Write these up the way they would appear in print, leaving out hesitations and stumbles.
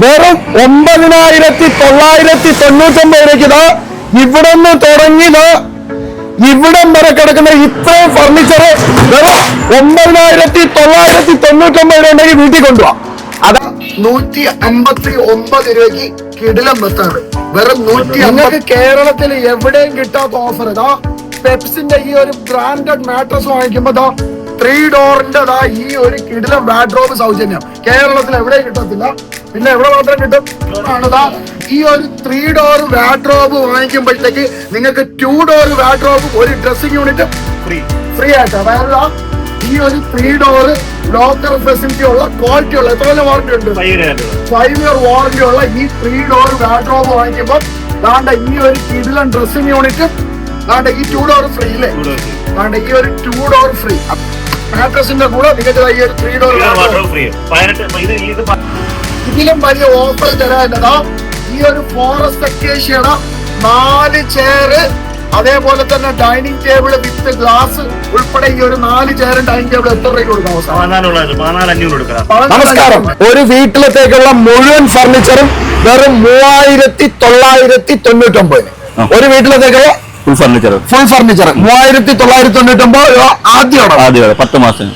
വെറും 9,999 രൂപയ്ക്ക് ഇവിടെ നിന്ന് തുടങ്ങിയത് ഇവിടം വരെ കിടക്കുന്ന ഇത്രയും ഫർണിച്ചർ വെറും 9,999 രൂപ ഉണ്ടെങ്കിൽ വീട്ടിൽ കൊണ്ടുപോവാം. അതാ 159 രൂപയ്ക്ക് കിടിലം ബസ്സാണ്. വെറും 150. കേരളത്തിൽ എവിടെയും കിട്ടാത്ത ഓഫർ ഇതാ. പെപ്സിന്റെ ഈ ഒരു ബ്രാൻഡഡ് മാട്രസ് വാങ്ങിക്കുമ്പോ 3 ഡോറിന്റെ ഈ ഒരു കിടിലം വാർഡ്രോബ് സൗജന്യം. കേരളത്തിൽ എവിടെയും കിട്ടത്തില്ല. പിന്നെ എവിടെ മാത്രം കിട്ടും ആണതാ ഈ ഒരു 3 ഡോർ വാർഡ്രോബ് വാങ്ങിക്കുമ്പോഴത്തേക്ക് നിങ്ങൾക്ക് 2 ഡോർ വാർഡ്രോബ് ഒരു ഡ്രസ്സിംഗ് യൂണിറ്റ് ഫ്രീ ആയിട്ട്. അതായത് ഈ ഒരു 3 ഡോർ ലോക്കർ ഫെസിലിറ്റി ഉള്ള ക്വാളിറ്റി ഉള്ള എത്ര വാറന്റി ഉണ്ട്? 5 ഇയർ വാറന്റി ഉള്ള ഈ 3 ഡോർ വാർഡ്രോബ് വാങ്ങിക്കുമ്പോൾ ദാണ്ട ഈ ഒരു കിടിലൻ ഡ്രസ്സിംഗ് യൂണിറ്റ് ദാണ്ട ഈ 2 ഡോർ ഫ്രീ ഇല്ലേ? ദാണ്ട ഈ ഒരു 2 ഡോർ ഫ്രീ. മാട്രസിന്റെ കൂടെ നിങ്ങൾക്ക് ഈ ഒരു 3 ഡോർ ഫ്രീ. ഇതിലും വലിയ ഓഫർ തരാനതാ ഈ ഒരു ഫോറസ്റ്റ് അക്കേഷ്യയുടെ 4 ചെയറ്, അതേപോലെ തന്നെ ഡൈനിങ് ടേബിൾ വിത്ത് ഗ്ലാസ് ഉൾപ്പെടെ ഈ ഒരു 4 ചെയറും ഡൈനിങ് ടേബിൾ എത്ര രൂപ കൊടുക്കാം? നമസ്കാരം. ഒരു വീട്ടിലത്തേക്കുള്ള മുഴുവൻ ഫർണിച്ചറും വെറും 3,999. ഒരു വീട്ടിലത്തേക്കുള്ള ഫുൾ ഫർണിച്ചർ 3,999 രൂപ ആദ്യം 10 മാസം.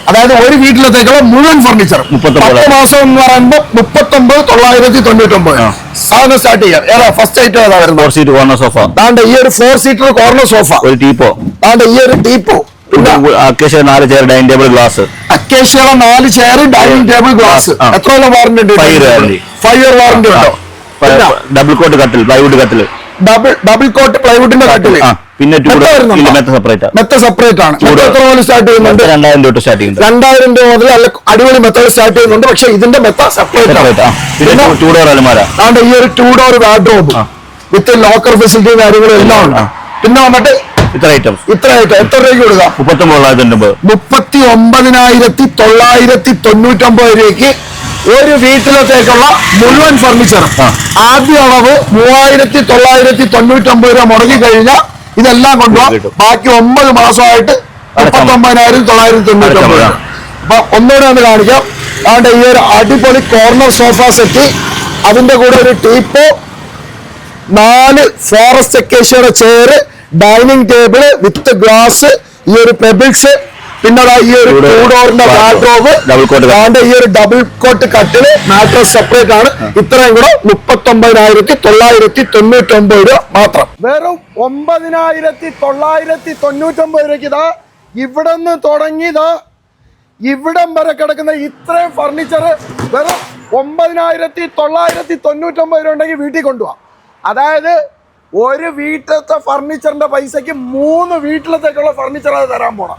അതായത് ഒരു വീട്ടിലത്തേക്കുള്ള മുഴുവൻ ഫർണിച്ചർ 10 മാസം എന്ന് പറയുമ്പോൾ 39,999 സാധനം സ്റ്റാർട്ട് ചെയ്യാം. ഏതാ ഫസ്റ്റ് ഐറ്റം ഏതാ വരുന്നത്? 4 സീറ്റ് കോർണർ സോഫ. താണ്ട ഈ ഒരു 4 സീറ്റർ കോർണർ സോഫ, ഒരു ടീപ്പോ, താണ്ട ഈ ഒരു teapoy, acacia 4 chair dining table glass, അക്കേഷ്യയുടെ 4 ചെയർ ഡൈനിങ് ടേബിൾ ഗ്ലാസ്. എത്ര കൊല്ലം വാറന്റി ഉണ്ട്? 5 ഇയർ വാറന്റി ഉണ്ടോ? ഡബിൾ കോട്ട് കട്ടിൽ, പ്ലൈവുഡ് കട്ടിൽ, ഡബിൾ കോട്ട് പ്ലൈവുഡിന്റെ കട്ടില്. പിന്നെ മെത്ത സെപ്പറേറ്റ് ആണ്. എത്ര മുതൽ സ്റ്റാർട്ട് ചെയ്യുന്നുണ്ട്? 2,000 രൂപ സ്റ്റാർട്ട് ചെയ്യുന്നുണ്ട്. 2,000 രൂപ മുതൽ നല്ല അടിപൊളി മെത്തേഡ് സ്റ്റാർട്ട് ചെയ്യുന്നുണ്ട്. പക്ഷെ ഇതിന്റെ മെത്ത സെപ്പറേറ്റ് ആണ്. അതുകൊണ്ട് ഈ ഒരു 2 ഡോർ വാർഡ്രോബ് വിത്ത് ലോക്കർ ഫെസിലിറ്റി കാര്യങ്ങളും എല്ലാം ഉണ്ട്. പിന്നെ വന്നിട്ട് ഇത്ര ഐറ്റം എത്ര രൂപയ്ക്ക് കൊടുക്കാം? 39,999 രൂപയ്ക്ക് ഒരു വീട്ടിലത്തേക്കുള്ള മുഴുവൻ ഫർണിച്ചറും. ആദ്യ അളവ് 3,999 രൂപ മുടങ്ങി കഴിഞ്ഞാൽ ഇതെല്ലാം കൊണ്ടുപോകാം. ബാക്കി 9 മാസമായിട്ട് 39,999 രൂപ. അപ്പൊ ഒന്നുകൂടെ ഒന്ന് കാണിക്കാം. അതുകൊണ്ട് ഈ ഒരു അടിപൊളി കോർണർ സോഫ സെറ്റ്, അതിന്റെ കൂടെ ഒരു ടീപ്പോ, 4 ഫോറസ്റ്റ് അക്കേഷ്യയുടെ chair, dining table with glass, ഈ ഒരു പെബിൾസ്, പിന്നെ ഈ ഒരു 2 ഡോറിന്റെ വാർഡ്രോബ്, ഈ ഒരു ഡബിൾ കോട്ട് കട്ടില്, മാട്രസ് സെപ്പറേറ്റ് ആണ്. ഇത്രയും കൂടെ 39,999 രൂപ മാത്രം. വെറും 9,999 രൂപയ്ക്ക് ഇവിടെ നിന്ന് തുടങ്ങിയത് ഇവിടം വരെ കിടക്കുന്ന ഇത്രയും ഫർണിച്ചർ വെറും 9,999 രൂപ ഉണ്ടെങ്കിൽ വീട്ടിൽ കൊണ്ടുപോവാം. അതായത് ഒരു വീട്ടിലത്തെ ഫർണിച്ചറിന്റെ പൈസക്ക് 3 വീട്ടിലത്തേക്കുള്ള ഫർണിച്ചർ അത് തരാൻ പോണം.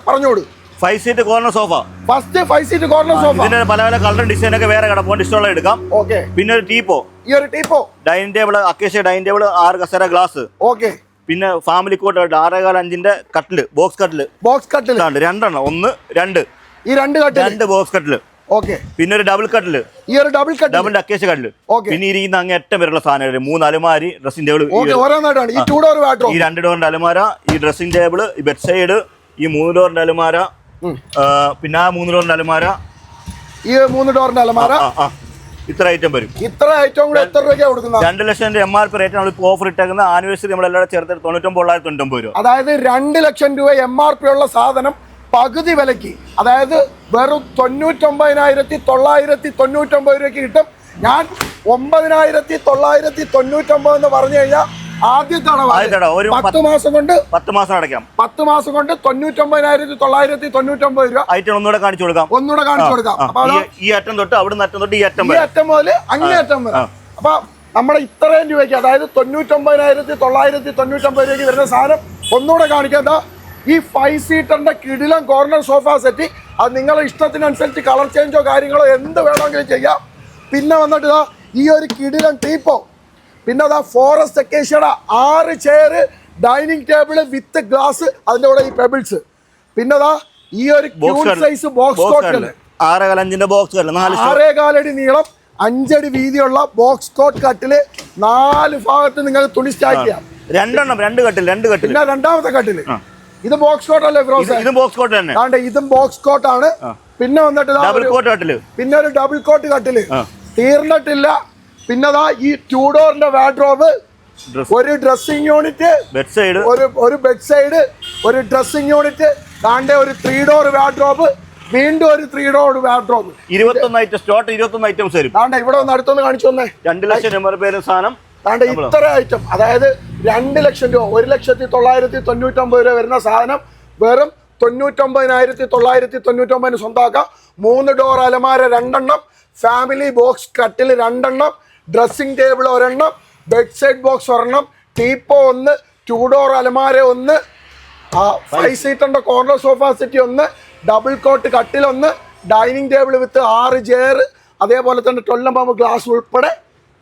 പറഞ്ഞോട്. 5 seat corner sofa. First 5 seat corner sofa. ഇതിന്റെ പല കളർ ഡിസൈൻ ഒക്കെ വേറെ കിടപ്പോ ഇഷ്ടമുള്ള എടുക്കാം. ഓക്കെ. പിന്നെ ഒരു ടീപ്പോ, ഈ ഒരു teapoy, dining table, acacia dining table, 6 കസേര ഗ്ലാസ്. ഓക്കെ. പിന്നെ ഫാമിലി കോട്ട് 6.5 കട്ടില്, ബോക്സ് കട്ടില്. 2 1 2 ഈ 2 കട്ടില്, 2 ബോക്സ് കട്ടില്. ഓക്കെ. പിന്നെ ഒരു ഡബിൾ കട്ടില്, ഈ ഒരു ഡബിൾ അക്കേഷ്യ കട്ടില്. പിന്നെ ഇരിക്കുന്ന അങ്ങേറ്റം വരെയുള്ള സാധനങ്ങൾ 3 അലമാരി, ഡ്രസ്സിംഗ് ടേബിൾ, ഈ 2 ഡോറിന്റെ അലമാര, ഈ ഡ്രസ്സിംഗ് ടേബിൾ, ഈ ബെഡ് സൈഡ്, ഈ 3 ഡോറിന്റെ അലമാര, പിന്നെ ആ 3 ഡോറിന്റെ അലമാര, ഈ 3 ഡോറിന്റെ അലമാര. ഇത്ര ഐറ്റം വരും. ഇത്ര ഐറ്റം കൂടെ എത്ര രൂപ കൊടുക്കുന്നത്? 2 ലക്ഷം MRP റേറ്റ് നമ്മൾ ഇപ്പോൾ ഓഫർ ഇട്ടേക്കുന്ന ആനിവേഴ്സറി നമ്മളെല്ലാം ചേർത്ത് 99,999 രൂപ. അതായത് 2 ലക്ഷം രൂപ MRP ഉള്ള സാധനം പകുതി വിലക്ക്, അതായത് വെറും 99,999 രൂപയ്ക്ക് കിട്ടും. ഞാൻ 9,999 എന്ന് പറഞ്ഞു കഴിഞ്ഞാൽ ആദ്യത്തെ 10 മാസം കൊണ്ട് 10 മാസം അടയ്ക്കാം. 10 മാസം കൊണ്ട് 99,999 രൂപ. ഐറ്റം ഒന്നുകൂടെ കാണിച്ചു കൊടുക്കാം. ഈ അറ്റം തൊട്ട് അവിടുന്ന് അറ്റം തൊട്ട് ഈ അറ്റം മുതൽ അങ്ങേ അറ്റം വരെ. അപ്പൊ നമ്മുടെ ഇത്രയും രൂപയ്ക്ക്, അതായത് 99,999 രൂപയ്ക്ക് വരുന്ന സാധനം ഒന്നുകൂടെ കാണിക്കാം. ഈ 5 സീറ്ററിന്റെ കിടിലം കോർണർ സോഫ സെറ്റ്, അത് നിങ്ങളുടെ ഇഷ്ടത്തിനനുസരിച്ച് കളർ ചേഞ്ചോ കാര്യങ്ങളോ എന്ത് വേണമെങ്കിലും ചെയ്യാം. പിന്നെ വന്നിട്ട് ഈ ഒരു കിടിലം ടീപ്പോ, പിന്നെ ഫോറസ്റ്റ് അക്കേഷ്യയുടെ 6 chair, dining table with glass, അതിന്റെ കൂടെ ഈ പെബിൾസ്. പിന്നെ ഈ ഒരു സൈസ് ബോക്സ് കോട്ടില്, 6.5 ബോക്സ്, 6.4 അടി നീളം, 5 അടി വീതിയുള്ള ബോക്സ് കോട്ട് കട്ടില്. 4 ഭാഗത്ത് നിങ്ങൾക്ക് തുണി സ്റ്റാക്ക് ചെയ്യാം. 2 കട്ടിൽ. പിന്നെ രണ്ടാമത്തെ കട്ടില് ഇത് ബോക്സ് കോട്ട് അല്ലേ ഫിറോസ്? ഇതും ബോക്സ് കോട്ട് തന്നെ. ഇതും ബോക്സ് കോട്ട് ആണ്. പിന്നെ വന്നിട്ട് ഡബിൾ കോട്ട് കട്ടില്, പിന്നെ ഒരു ഡബിൾ കോട്ട് കട്ടില്, തീർന്നിട്ടില്ല. പിന്നെതാ ഈ 2 ഡോറിന്റെ വാർഡ്രോബ്, ഒരു ഡ്രസ്സിംഗ് യൂണിറ്റ്, ബെഡ് സൈഡ്, ഒരു ബെഡ് സൈഡ്, ഒരു ഡ്രസ്സിംഗ് യൂണിറ്റ്, താണ്ടെ ഒരു 3 ഡോർ വാർഡ്രോബ്, വീണ്ടും ഒരു 3 ഡോർ വാർഡ്രോബ്. 21 ഐറ്റം സ്റ്റോട്ട്, 21 ഐറ്റംസ് വരും. താണ്ടെ ഇവിടെ ഒന്ന് അടുത്തൊന്ന് കാണിച്ചു തന്നേ. 2 ലക്ഷം രൂപ സാധനം. താണ്ടെ ഇത്ര ഐറ്റം, അതായത് 2 ലക്ഷം രൂപ, 1,999,000 രൂപ വരുന്ന സാധനം വെറും 99,999 സ്വന്തമാക്കാം. 3 ഡോർ അലമാര 2 എണ്ണം, ഫാമിലി ബോക്സ് കട്ടിൽ 2 എണ്ണം, ഡ്രസ്സിംഗ് ടേബിൾ 1 എണ്ണം, ബെഡ് സൈഡ് ബോക്സ് 1 എണ്ണം, ടീപ്പോ 1, 2 ഡോർ അലമാര 1, 5 സീറ്ററിന്റെ corner sofa set 1, double coat കട്ടിൽ 1, ഡൈനിങ് ടേബിൾ വിത്ത് 6 ചെയർ, അതേപോലെ തന്നെ 12 ഗ്ലാസ് ഉൾപ്പെടെ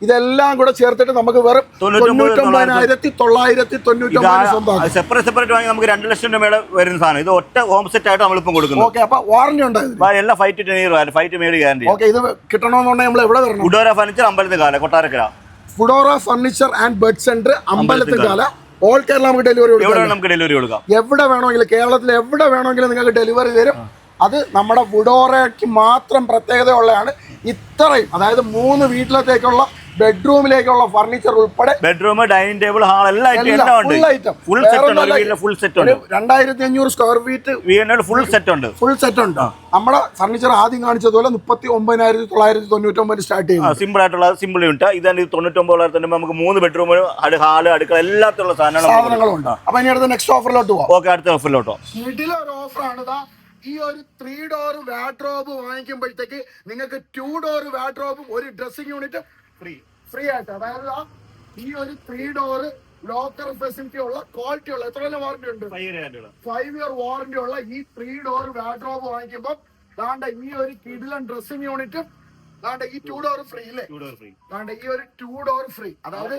ഇതെല്ലാം കൂടെ ചേർത്തിട്ട് നമുക്ക് വെറും 99,999 സ്വന്തമാക്കാം. സെപ്പറേറ്റ് വാങ്ങി നമുക്ക് 2 ലക്ഷം രൂപയുടെ വരുന്ന സാധനം. ഇത് ഒറ്റ ഹോം സെറ്റ് ആയിട്ട് നമ്മളിപ്പം കൊടുക്കുന്നു. ഓക്കെ, അപ്പൊ വാറന്റി ഉണ്ടായിരുന്നു എല്ലാം 5 to 10 year 5 മേടി ഗ്യാരണ്ടി. ഓക്കെ, ഇത് കിട്ടണമെന്നുണ്ടെങ്കിൽ നമ്മൾ എവിടെ വരണം? Fudora furniture, Ambalathukala, Kottarakkara. Fudora furniture and bed centre, Ambalathukala. All Kerala നമുക്ക് ഡെലിവറി കൊടുക്കാം. എവിടെ വേണമെങ്കിലും, കേരളത്തിൽ എവിടെ വേണമെങ്കിലും നിങ്ങൾക്ക് ഡെലിവറി തരും. അത് നമ്മുടെ ഫുഡോറയ്ക്ക് മാത്രം പ്രത്യേകത ഉള്ളതാണ്. ഇത്രയും, അതായത് 3 വീട്ടിലത്തേക്കുള്ള ബെഡ്റൂമിലേക്കുള്ള ഫർണിച്ചർ ഉൾപ്പെടെ, ബെഡ്റൂം, ഡൈനിങ് ടേബിൾ, ഹാൾ എല്ലാം ഫുൾ ഐറ്റം, ഫുൾ സെറ്റ് ഉണ്ട്. 2500 സ്ക്വയർ ഫീറ്റ് ഫുൾ സെറ്റ് ഉണ്ട്. നമ്മുടെ ഫർണിച്ചർ ആദ്യം കാണിച്ചതുപോലെ 39,999 സ്റ്റാർട്ട് ചെയ്യുന്നത്. സിമ്പിൾ ആയിട്ടുള്ള സിമ്പിൾ യൂണിറ്റ്. ഇതാണ് 99,999 നമുക്ക് 3 ബെഡ്റൂം, ഹാള്, അടുക്കള എല്ലാത്തുള്ള സാധനങ്ങളുണ്ട്. അപ്പൊ ഇനി അടുത്ത നെക്സ്റ്റ് ഓഫറിലോട്ട് പോവാം. ഓക്കെ, അടുത്ത ഓഫറിലോട്ടോ. വീട്ടിലൊരു ഓഫറാണ്. ഈ ഒരു 3 ഡോർ വാർഡ്രോബ് വാങ്ങിക്കുമ്പോഴത്തേക്ക് നിങ്ങൾക്ക് 2 ഡോർ വാർഡ്രോബും ഒരു ഡ്രസ്സിംഗ് യൂണിറ്റ് ഫ്രീ ആയിട്ട്. അതായത് ഈ ഒരു 3 ഡോർ ലോക്കർ ഫെസിലിറ്റി ഉള്ള, ക്വാളിറ്റി ഉള്ള, എത്ര വാറന്റി ഉണ്ട്? 5 ഇയർ വാറന്റി ഉള്ള ഈ 3 ഡോർ വാർഡ്രോബ് വാങ്ങിക്കുമ്പോൾ ദാണ്ട ഈ ഒരു കിടിലൻ ഡ്രസ്സിംഗ് യൂണിറ്റും, ദാണ്ട ഈ 2 ഡോർ ഫ്രീ ഇല്ലേ? ദാണ്ട ഈ ഒരു 2 ഡോർ ഫ്രീ. അതായത്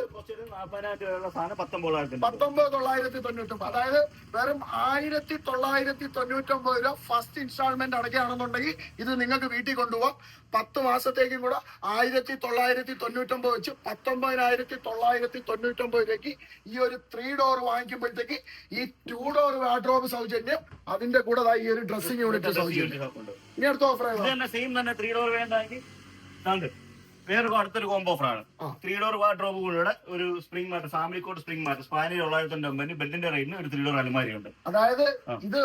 19,999, അതായത് വെറും 1,999 രൂപ ഫസ്റ്റ് ഇൻസ്റ്റാൾമെന്റ് അടയ്ക്കുകയാണെന്നുണ്ടെങ്കിൽ ഇത് നിങ്ങൾക്ക് വീട്ടിൽ കൊണ്ടുപോകാം. 10 മാസത്തേക്കും കൂടെ 1,999 വെച്ച് 19,999 രൂപയ്ക്ക് ഈ ഒരു 3 ഡോർ വാങ്ങിക്കുമ്പോഴത്തേക്ക് ഈ 2 ഡോർ വാർഡ്രോബ് സൗജന്യം, അതിന്റെ കൂടെ ഈ ഒരു ഡ്രസ്സിംഗ് യൂണിറ്റ് സൗജന്യം. ഇനി അടുത്ത ഓഫർ വേറെ അടുത്തൊരു കോംബോ ഓഫറാണ്. 3 ഡോർ വാർഡ്രോബ് കൂടെ ഒരു spring mattress, family coat spring mattress, സ്പാനിൽ 999 ബെഡിന്റെ റേറ്റിന് ഒരു 3 ഡോർ അലമാരി ഉണ്ട്. അതായത് ഇത്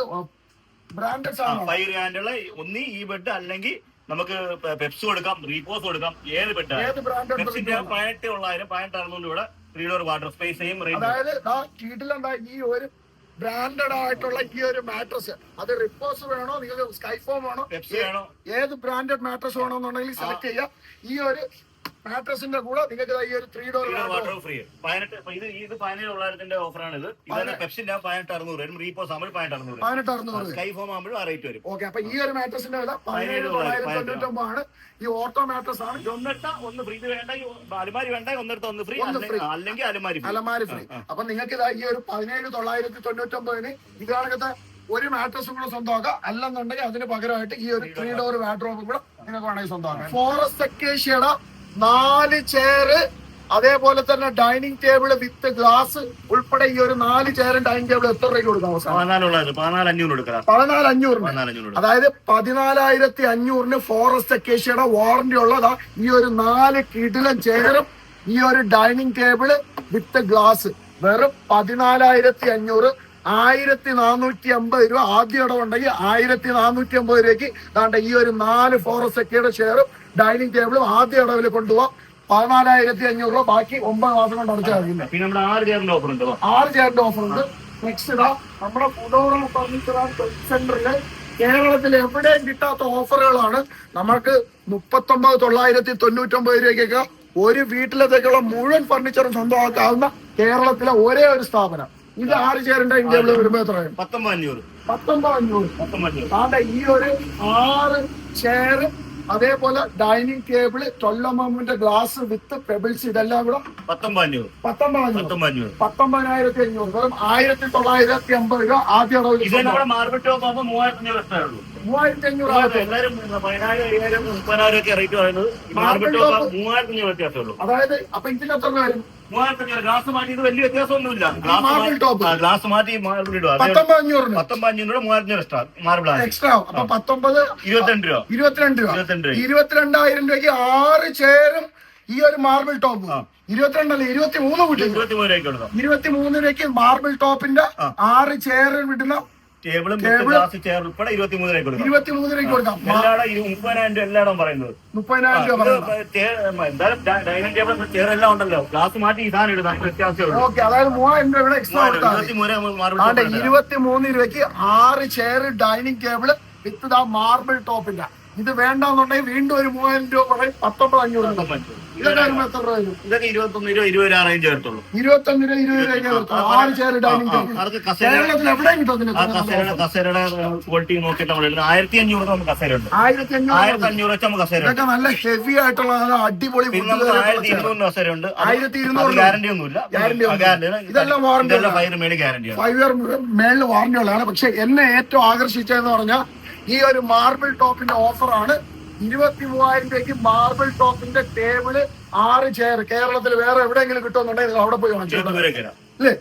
ബ്രാൻഡഡ് സാധനം. 5 ഗ്രാൻഡുള്ള ഒന്നി ഈ ബെഡ്, അല്ലെങ്കിൽ നമുക്ക് പെപ്സ് കൊടുക്കാം, റീപോസ് കൊടുക്കാം. ഏത് ബെഡ്? പെപ്സിന്റെ 18,900, 18,600 രൂപ 3 door wardrobe space, same rate. അതായത് ഈ ഒരു ബ്രാൻഡഡ് ആയിട്ടുള്ള ഈ ഒരു മാട്രസ്, അത് റിപ്പോസ് വേണോ, നിങ്ങൾക്ക് സ്കൈഫോം വേണോ, ഏത് ബ്രാൻഡഡ് മാട്രസ് വേണോന്നുണ്ടെങ്കിൽ സെലക്ട് ചെയ്യാം. ഈ ഒരു മാട്രസിന്റെ കൂടെ നിങ്ങൾക്ക് ഈ ഒരു 3 ഡോർ വാർഡ്രോബ് ഫ്രീ. 18,900 ഓഫറാണ് ഇത്. ഇതിന്റെ പെപ്സിന്റെ 18,600 വരും, റീപോസ് ആകുമ്പോൾ 18,600, സ്കൈഫോം ആകുമ്പോൾ ആ റേറ്റ് വരും. ഓക്കെ, അപ്പൊ ഈ ഒരു മാട്രസിന്റെ വില 17,999 ആണ്. ഈ ഓട്ടോ മാട്രസ് ആണ്. ഒന്ന് ഫ്രീ വേണ്ട, അലമാരി വേണ്ട, ഒന്ന് ഫ്രീ, അല്ലെങ്കിൽ അലമാരി ഫ്രീ. അപ്പൊ നിങ്ങൾക്ക് ഈ ഒരു 17,999 ഇതാണത്തെ ഒരു മാട്രസും കൂടെ സ്വന്തമാക്കാം. അല്ലെന്നുണ്ടെങ്കിൽ അതിന് പകരമായിട്ട് ഈ ഒരു 3 ഡോർ വാർഡ്രോബും കൂടെ നിങ്ങൾക്ക് വേണമെങ്കിൽ സ്വന്തമാക്കാം. ഫോറസ്റ്റ് അക്കേഷ്യയുടെ 4 ചെയർ, അതേപോലെ തന്നെ ഡൈനിങ് ടേബിൾ വിത്ത് ഗ്ലാസ് ഉൾപ്പെടെ ഈ ഒരു 4 ചെയറും ഡൈനിങ് ടേബിൾ എത്ര രൂപയ്ക്ക് കൊടുക്കാം? 14,500. അതായത് 14,500 ഫോറസ്റ്റ് അക്കേഷ്യയുടെ വാറന്റി ഉള്ളതാ ഈ ഒരു 4 കിടിലൻ ചെയറും ഈ ഒരു ഡൈനിങ് ടേബിൾ വിത്ത് ഗ്ലാസ് വെറും 14,500. 1,450 രൂപ ആദ്യം ഇടവുണ്ടെങ്കിൽ 1,450 രൂപയ്ക്ക് ദാണ്ട ഈ ഒരു 4 ഫോറസ്റ്റ് അക്കേഷ്യയുടെ ഷെയറും ഡൈനിങ് ടേബിളും ആദ്യ ഇടവിൽ കൊണ്ടുപോകാം. 14,500 രൂപ, ബാക്കി 9 മാസം കൊണ്ട് അടച്ചാൽ മതി. 6 ചെയറിന്റെ ഓഫർ ഉണ്ട്. നെക്സ്റ്റ് നമ്മുടെ ഫുഡോറ ഫർണിച്ചർ സെന്ററില് കേരളത്തിൽ എവിടെയും കിട്ടാത്ത ഓഫറുകളാണ്. നമുക്ക് 39,999 രൂപയ്ക്കൊക്കെ ഒരു വീട്ടിലത്തേക്കുള്ള മുഴുവൻ ഫർണിച്ചറും സ്വന്തമാക്കാവുന്ന കേരളത്തിലെ ഒരേ ഒരു സ്ഥാപനം. ഇത് 6 ചെയറിന്റെ ടേബിൾ വരുമ്പോ എത്രയും 19,500. ഈ ഒരു 6 ചെയർ, അതേപോലെ dining table, 12mm glass with pebbles, ഇതെല്ലാം കൂടെ 19,500. വെറും 1,950 രൂപ ആദ്യ അടവിൽ. 3,500. അതായത് അപ്പൊ ഇതിന് എത്ര വരും? 3500 ഗ്ലാസ് മാറ്റി ഇത് വലിയ വ്യത്യാസമൊന്നുമില്ല. മാർബിൾ ടോപ്പ് ഗ്ലാസ് മാറ്റി മാർബിൾ ഇടുക. 19,500 19,500 3500 എക്സ്ട്രാ മാർബിൾ ആണ്. എക്സ്ട്രാ. അപ്പൊ 19 22 രൂപ. 22,000 രൂപയ്ക്ക് 6 ചെയറും ഈ ഒരു മാർബിൾ ടോപ്പ്. 22 അല്ല 23 കൂട്ടി. 23 രൂപയ്ക്ക് മാർബിൾ ടോപ്പിന്റെ 6 ചെയർ വിടുന്ന ടേബിളും ഗ്ലാസ് ചെയർ ഉൾപ്പെടെ 23 രൂപ കൊടുക്കാം. 23 രൂപയ്ക്ക് കൊടുക്കാം. 30,000 രൂപ എല്ലായിടം പറയുന്നത്. 30,000 രൂപ എന്തായാലും ഡൈനിങ് ടേബിൾ ചെയർ എല്ലാം ഉണ്ടല്ലോ. ഗ്ലാസ് മാറ്റി ഇതാണ് ഇടുന്നത്. വ്യത്യാസമുള്ളൂ. ഓക്കെ, അതായത് 3,000 രൂപ എക്സ്ട്രാ കൊടുത്താൽ 23 രൂപയ്ക്ക് 6 chair dining table with the marble ടോപ്പിന്റെ. ഇത് വേണ്ടെന്നുണ്ടെങ്കിൽ വീണ്ടും ഒരു 3,000 രൂപ പറയും. 19,500. ഇതൊക്കെ എത്ര രൂപ വരും? ഇതൊക്കെ 21 രൂപ 20 രൂപ റേഞ്ച് വരത്തുള്ളൂ. 21 രൂപ 20 രൂപ 6 ചെയർ ഡൈനിങ് ടേബിൾ. കേരളത്തിൽ എവിടെയും കിട്ടും. കസേരയുടെ ക്വാളിറ്റി നോക്കിയിട്ട് നമ്മൾ 1,500 നമുക്ക് കസേര ഉണ്ട്. 1,500 വെച്ച് നമുക്ക് കസേര. ഇതൊക്കെ നല്ല ഹെവി ആയിട്ടുള്ള അടിപൊളി. 1,200 കസേര ഉണ്ട്. 1,200 ഗ്യാരണ്ടി ഒന്നുമില്ല. ഇതെല്ലാം വാറണ്ടി 5 ഇയർ മേളിൽ ഗ്യാരണ്ടി ആണ്. 5 ഇയർ മേളിൽ വാറണ്ടി ഉള്ളതാണ്. പക്ഷെ എന്നെ ഏറ്റവും ആകർഷിച്ചതെന്ന് പറഞ്ഞാൽ ഈ ഒരു മാർബിൾ ടോപ്പിന്റെ ഓഫറാണ്. 23,000 രൂപയ്ക്ക് മാർബിൾ ടോപ്പിന്റെ ടേബിള് 6 ചെയർ. കേരളത്തിൽ വേറെ എവിടെയെങ്കിലും കിട്ടുമെന്നുണ്ടെങ്കിൽ അവിടെ പോയി വാങ്ങിച്ചു അല്ലേ?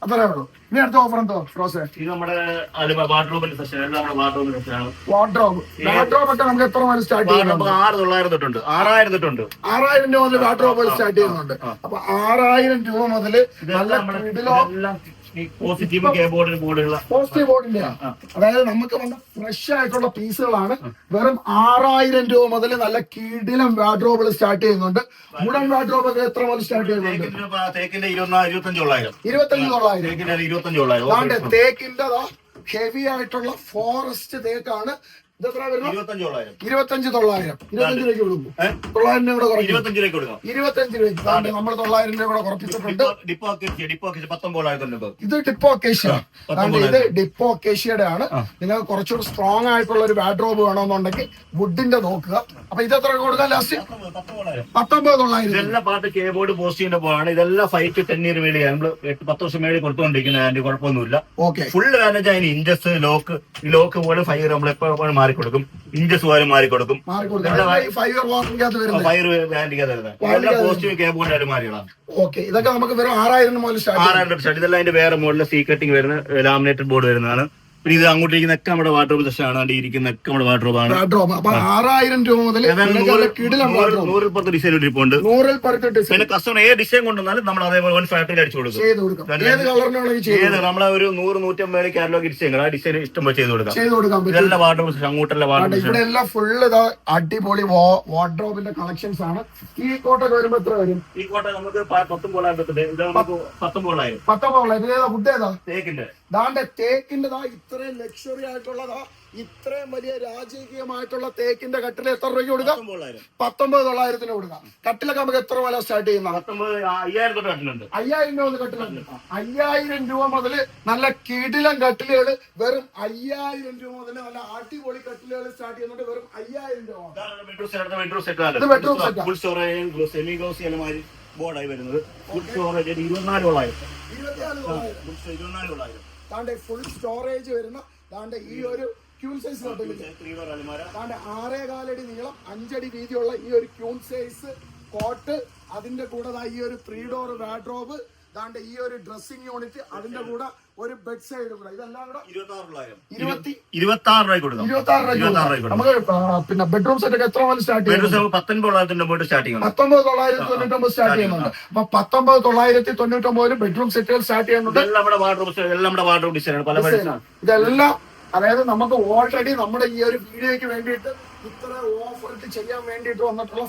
അത്രേ ഉള്ളൂ. ഇനി അടുത്ത ഓഫർ എന്തോ റോസേ? ഇത് നമ്മുടെ വാർഡ്രോബിന്റെ സെഷൻ. വാർഡ്രോബ് ഒക്കെ നമുക്ക് എത്ര മുതൽ സ്റ്റാർട്ട് ചെയ്യുന്നുണ്ട്? 6,900 തൊട്ടുണ്ട്. 6,000 തൊട്ടുണ്ട്. 6,000 രൂപ മുതൽ വാർഡ്രോബ് സ്റ്റാർട്ട് ചെയ്യുന്നുണ്ട്. അപ്പൊ 6,000 രൂപ മുതൽ നല്ല പോസിറ്റീവ് ബോർഡുള്ള പോസിറ്റീവ് ബോർഡിന്റെ. അതായത് നമുക്ക് വന്ന ഫ്രഷ് ആയിട്ടുള്ള പീസുകളാണ്. വെറും 6,000 രൂപ മുതൽ നല്ല കിടിലം വാർഡ്രോബിൾ സ്റ്റാർട്ട് ചെയ്യുന്നുണ്ട്. വുഡൻ വാർഡ്രോബ് ഒക്കെ എത്ര മുതൽ സ്റ്റാർട്ട് ചെയ്യുന്നുണ്ട്? തേക്കിന്റെ 25,900. 25,900. തേക്കിന്റെ ഹെവി ആയിട്ടുള്ള ഫോറസ്റ്റ് തേക്കാണ്. ഇതെത്ര വരുന്നത്? 25,900. 25 രൂപയ്ക്ക് കൊടുക്കും. 900 രൂപ കൂടെ 25 രൂപ കൊടുക്കാം. 25 രൂപയ്ക്ക് നമ്മൾ 900 രൂപ കൂടെ കുറപ്പിച്ചിട്ടുണ്ട്. ഇത് ഡിപ്പോ അക്കേഷ്യ. ഇത് ഡിപ്പോ അക്കേഷ്യയുടെ ആണ്. നിങ്ങൾക്ക് കുറച്ചുകൂടി സ്ട്രോങ് ആയിട്ടുള്ള ഒരു വാർഡ്രോബ് വേണമെന്നുണ്ടെങ്കിൽ വുഡിന്റെ നോക്കുക. അപ്പൊ ഇത് എത്ര കൊടുക്കാം ലാസ്റ്റ്? 19,900. ഇതെല്ലാം പാട്ട് കീബോർഡ് പോസ്റ്റിന്റെ പോവാണ്. ഇതെല്ലാം 5 to 10 ഇയർ മേളിൽ നമ്മള് 8-10 വർഷം മേളിൽ കൊടുത്തുകൊണ്ടിരിക്കുന്നത്. അതിന്റെ കുഴപ്പമൊന്നുമില്ല. ഫുള്ള് മാനേജ് അതിന് ഇഞ്ചസ് ലോക്ക് ഈ ലോക്ക് പോലെ 5 ഇയർ നമ്മൾ എപ്പോഴും മാറിക്കൊടുക്കും. ഇഞ്ചസ് പോലും മാറിക്കൊടുക്കും. 5 ഇയർ വാറന്റിക്കകത്ത് വരുന്നത്. പോസ്റ്റിംഗ് കീബോർഡ് ആയിട്ട് മാറിയതാണ്. ഓക്കെ, ഇതൊക്കെ നമുക്ക് വെറും 6,000 മുതൽ സ്റ്റാർട്ട്. ഇതെല്ലാം അതിന്റെ വേറെ മോഡലിൽ സീ കട്ടിങ് വരുന്ന ലാമിനേറ്റഡ് ബോർഡ് വരുന്നതാണ്. പിന്നെ ഇത് അങ്ങോട്ടിരിക്കുന്നൊക്കെ നമ്മുടെ വാർഡ്രോബ് സെക്ഷനാണ്. അവിടെ ഇരിക്കുന്നൊക്കെ നമ്മുടെ വാർഡ്രോബാണ്. 6,000 രൂപ മുതൽ 100 ഡിസൈൻ ഇരിപ്പുണ്ട്. പിന്നെ കസ്റ്റമർ ഏത് ഡിസൈൻ കൊണ്ടുവന്നാലും നമ്മൾ അതേപോലെ ഫാക്ടറിയിൽ അടിച്ചു കൊടുക്കും. ഏത് നമ്മളെ ഒരു 100-150 കാറ്റലോഗ് ഡിസൈൻ ആ ഡിസൈൻ ഇഷ്ടം പോലെ ചെയ്ത് കൊടുക്കാം. ഇതെല്ലാം വാർഡ്രോബ് സെക്ഷൻ. അങ്ങോട്ടുള്ള വാർഡ്രോബ് സെക്ഷൻ. ഇവിടെ എല്ലാം ഫുള്ള് അടിപൊളി വാർഡ്രോബിന്റെ കളക്ഷൻസ് ആണ്. ഈ കോട്ടൊക്കെ വരുമ്പോ എത്ര വരും? ഈ കോട്ട നമുക്ക് 19,900. 19,900. തേക്കിന്റെ തേക്കിന്റെ ഇത്രയും ലക്ഷറി ആയിട്ടുള്ളതാ. ഇത്രയും വലിയ രാജകീയമായിട്ടുള്ള തേക്കിന്റെ കട്ടില് എത്ര രൂപയ്ക്ക് കൊടുക്കാം? 19,900 കൊടുക്കാം. കട്ടിലൊക്കെ നമുക്ക് എത്ര വില സ്റ്റാർട്ട് ചെയ്യുന്ന? 5,000 തൊട്ട് കട്ടിലുണ്ട്. 5,000 രൂപ കട്ടിലുണ്ട്. 5,000 രൂപ മുതൽ നല്ല കിടിലം കട്ടിലുകൾ വെറും 5,000 രൂപ മുതൽ നല്ല അടിപൊളി കട്ടിലുകൾ സ്റ്റാർട്ട് ചെയ്യുന്നുണ്ട്. വെറും 5,000 രൂപ. ഫുൾ സ്റ്റോറേജ് സെമി ഗ്ലോസി അലമാരി ബോർഡായി വരുന്നത്. Full storage 24,000. ഫുൾ സ്റ്റോറേജ് വരുന്ന ഈ ഒരു ക്യൂൺ സൈസ് കട്ടില്. 6.4 അടി നീളം 5 അടി വീതിയുള്ള ഈ ഒരു ക്യൂൺ സൈസ് കോട്ട്. അതിന്റെ കൂടെ ഈ ഒരു 3 ഡോർ വാർഡ്രോബ്. ഈ ഒരു ഡ്രസ്സിംഗ് യൂണിറ്റ്. അതിന്റെ കൂടെ ഒരു ബെഡ് സൈഡ് കൂടെ. ഇതെല്ലാം കൂടെ 26 രൂപ കൊടുക്കാം. 26 രൂപ. നമുക്ക് പിന്നെ ബെഡ്റൂം സെറ്റ് ഒക്കെ എത്ര മുതൽ സ്റ്റാർട്ട് ചെയ്യുന്നത്? 19,900 സ്റ്റാർട്ടിംഗ്. 19,999 സ്റ്റാർട്ട് ചെയ്യുന്നുണ്ട്. അപ്പൊ 19,999 ബെഡ്റൂം സെറ്റുകൾ സ്റ്റാർട്ട് ചെയ്യുന്നുണ്ട്. ഇതെല്ലാം അതായത് നമുക്ക് ഓൾറെഡി നമ്മുടെ ഈ ഒരു വീഡിയോയ്ക്ക് വേണ്ടിയിട്ട് ഇത്ര ഓഫർ ഇട്ട് ചെയ്യാൻ വേണ്ടിയിട്ട് വന്നിട്ടുള്ള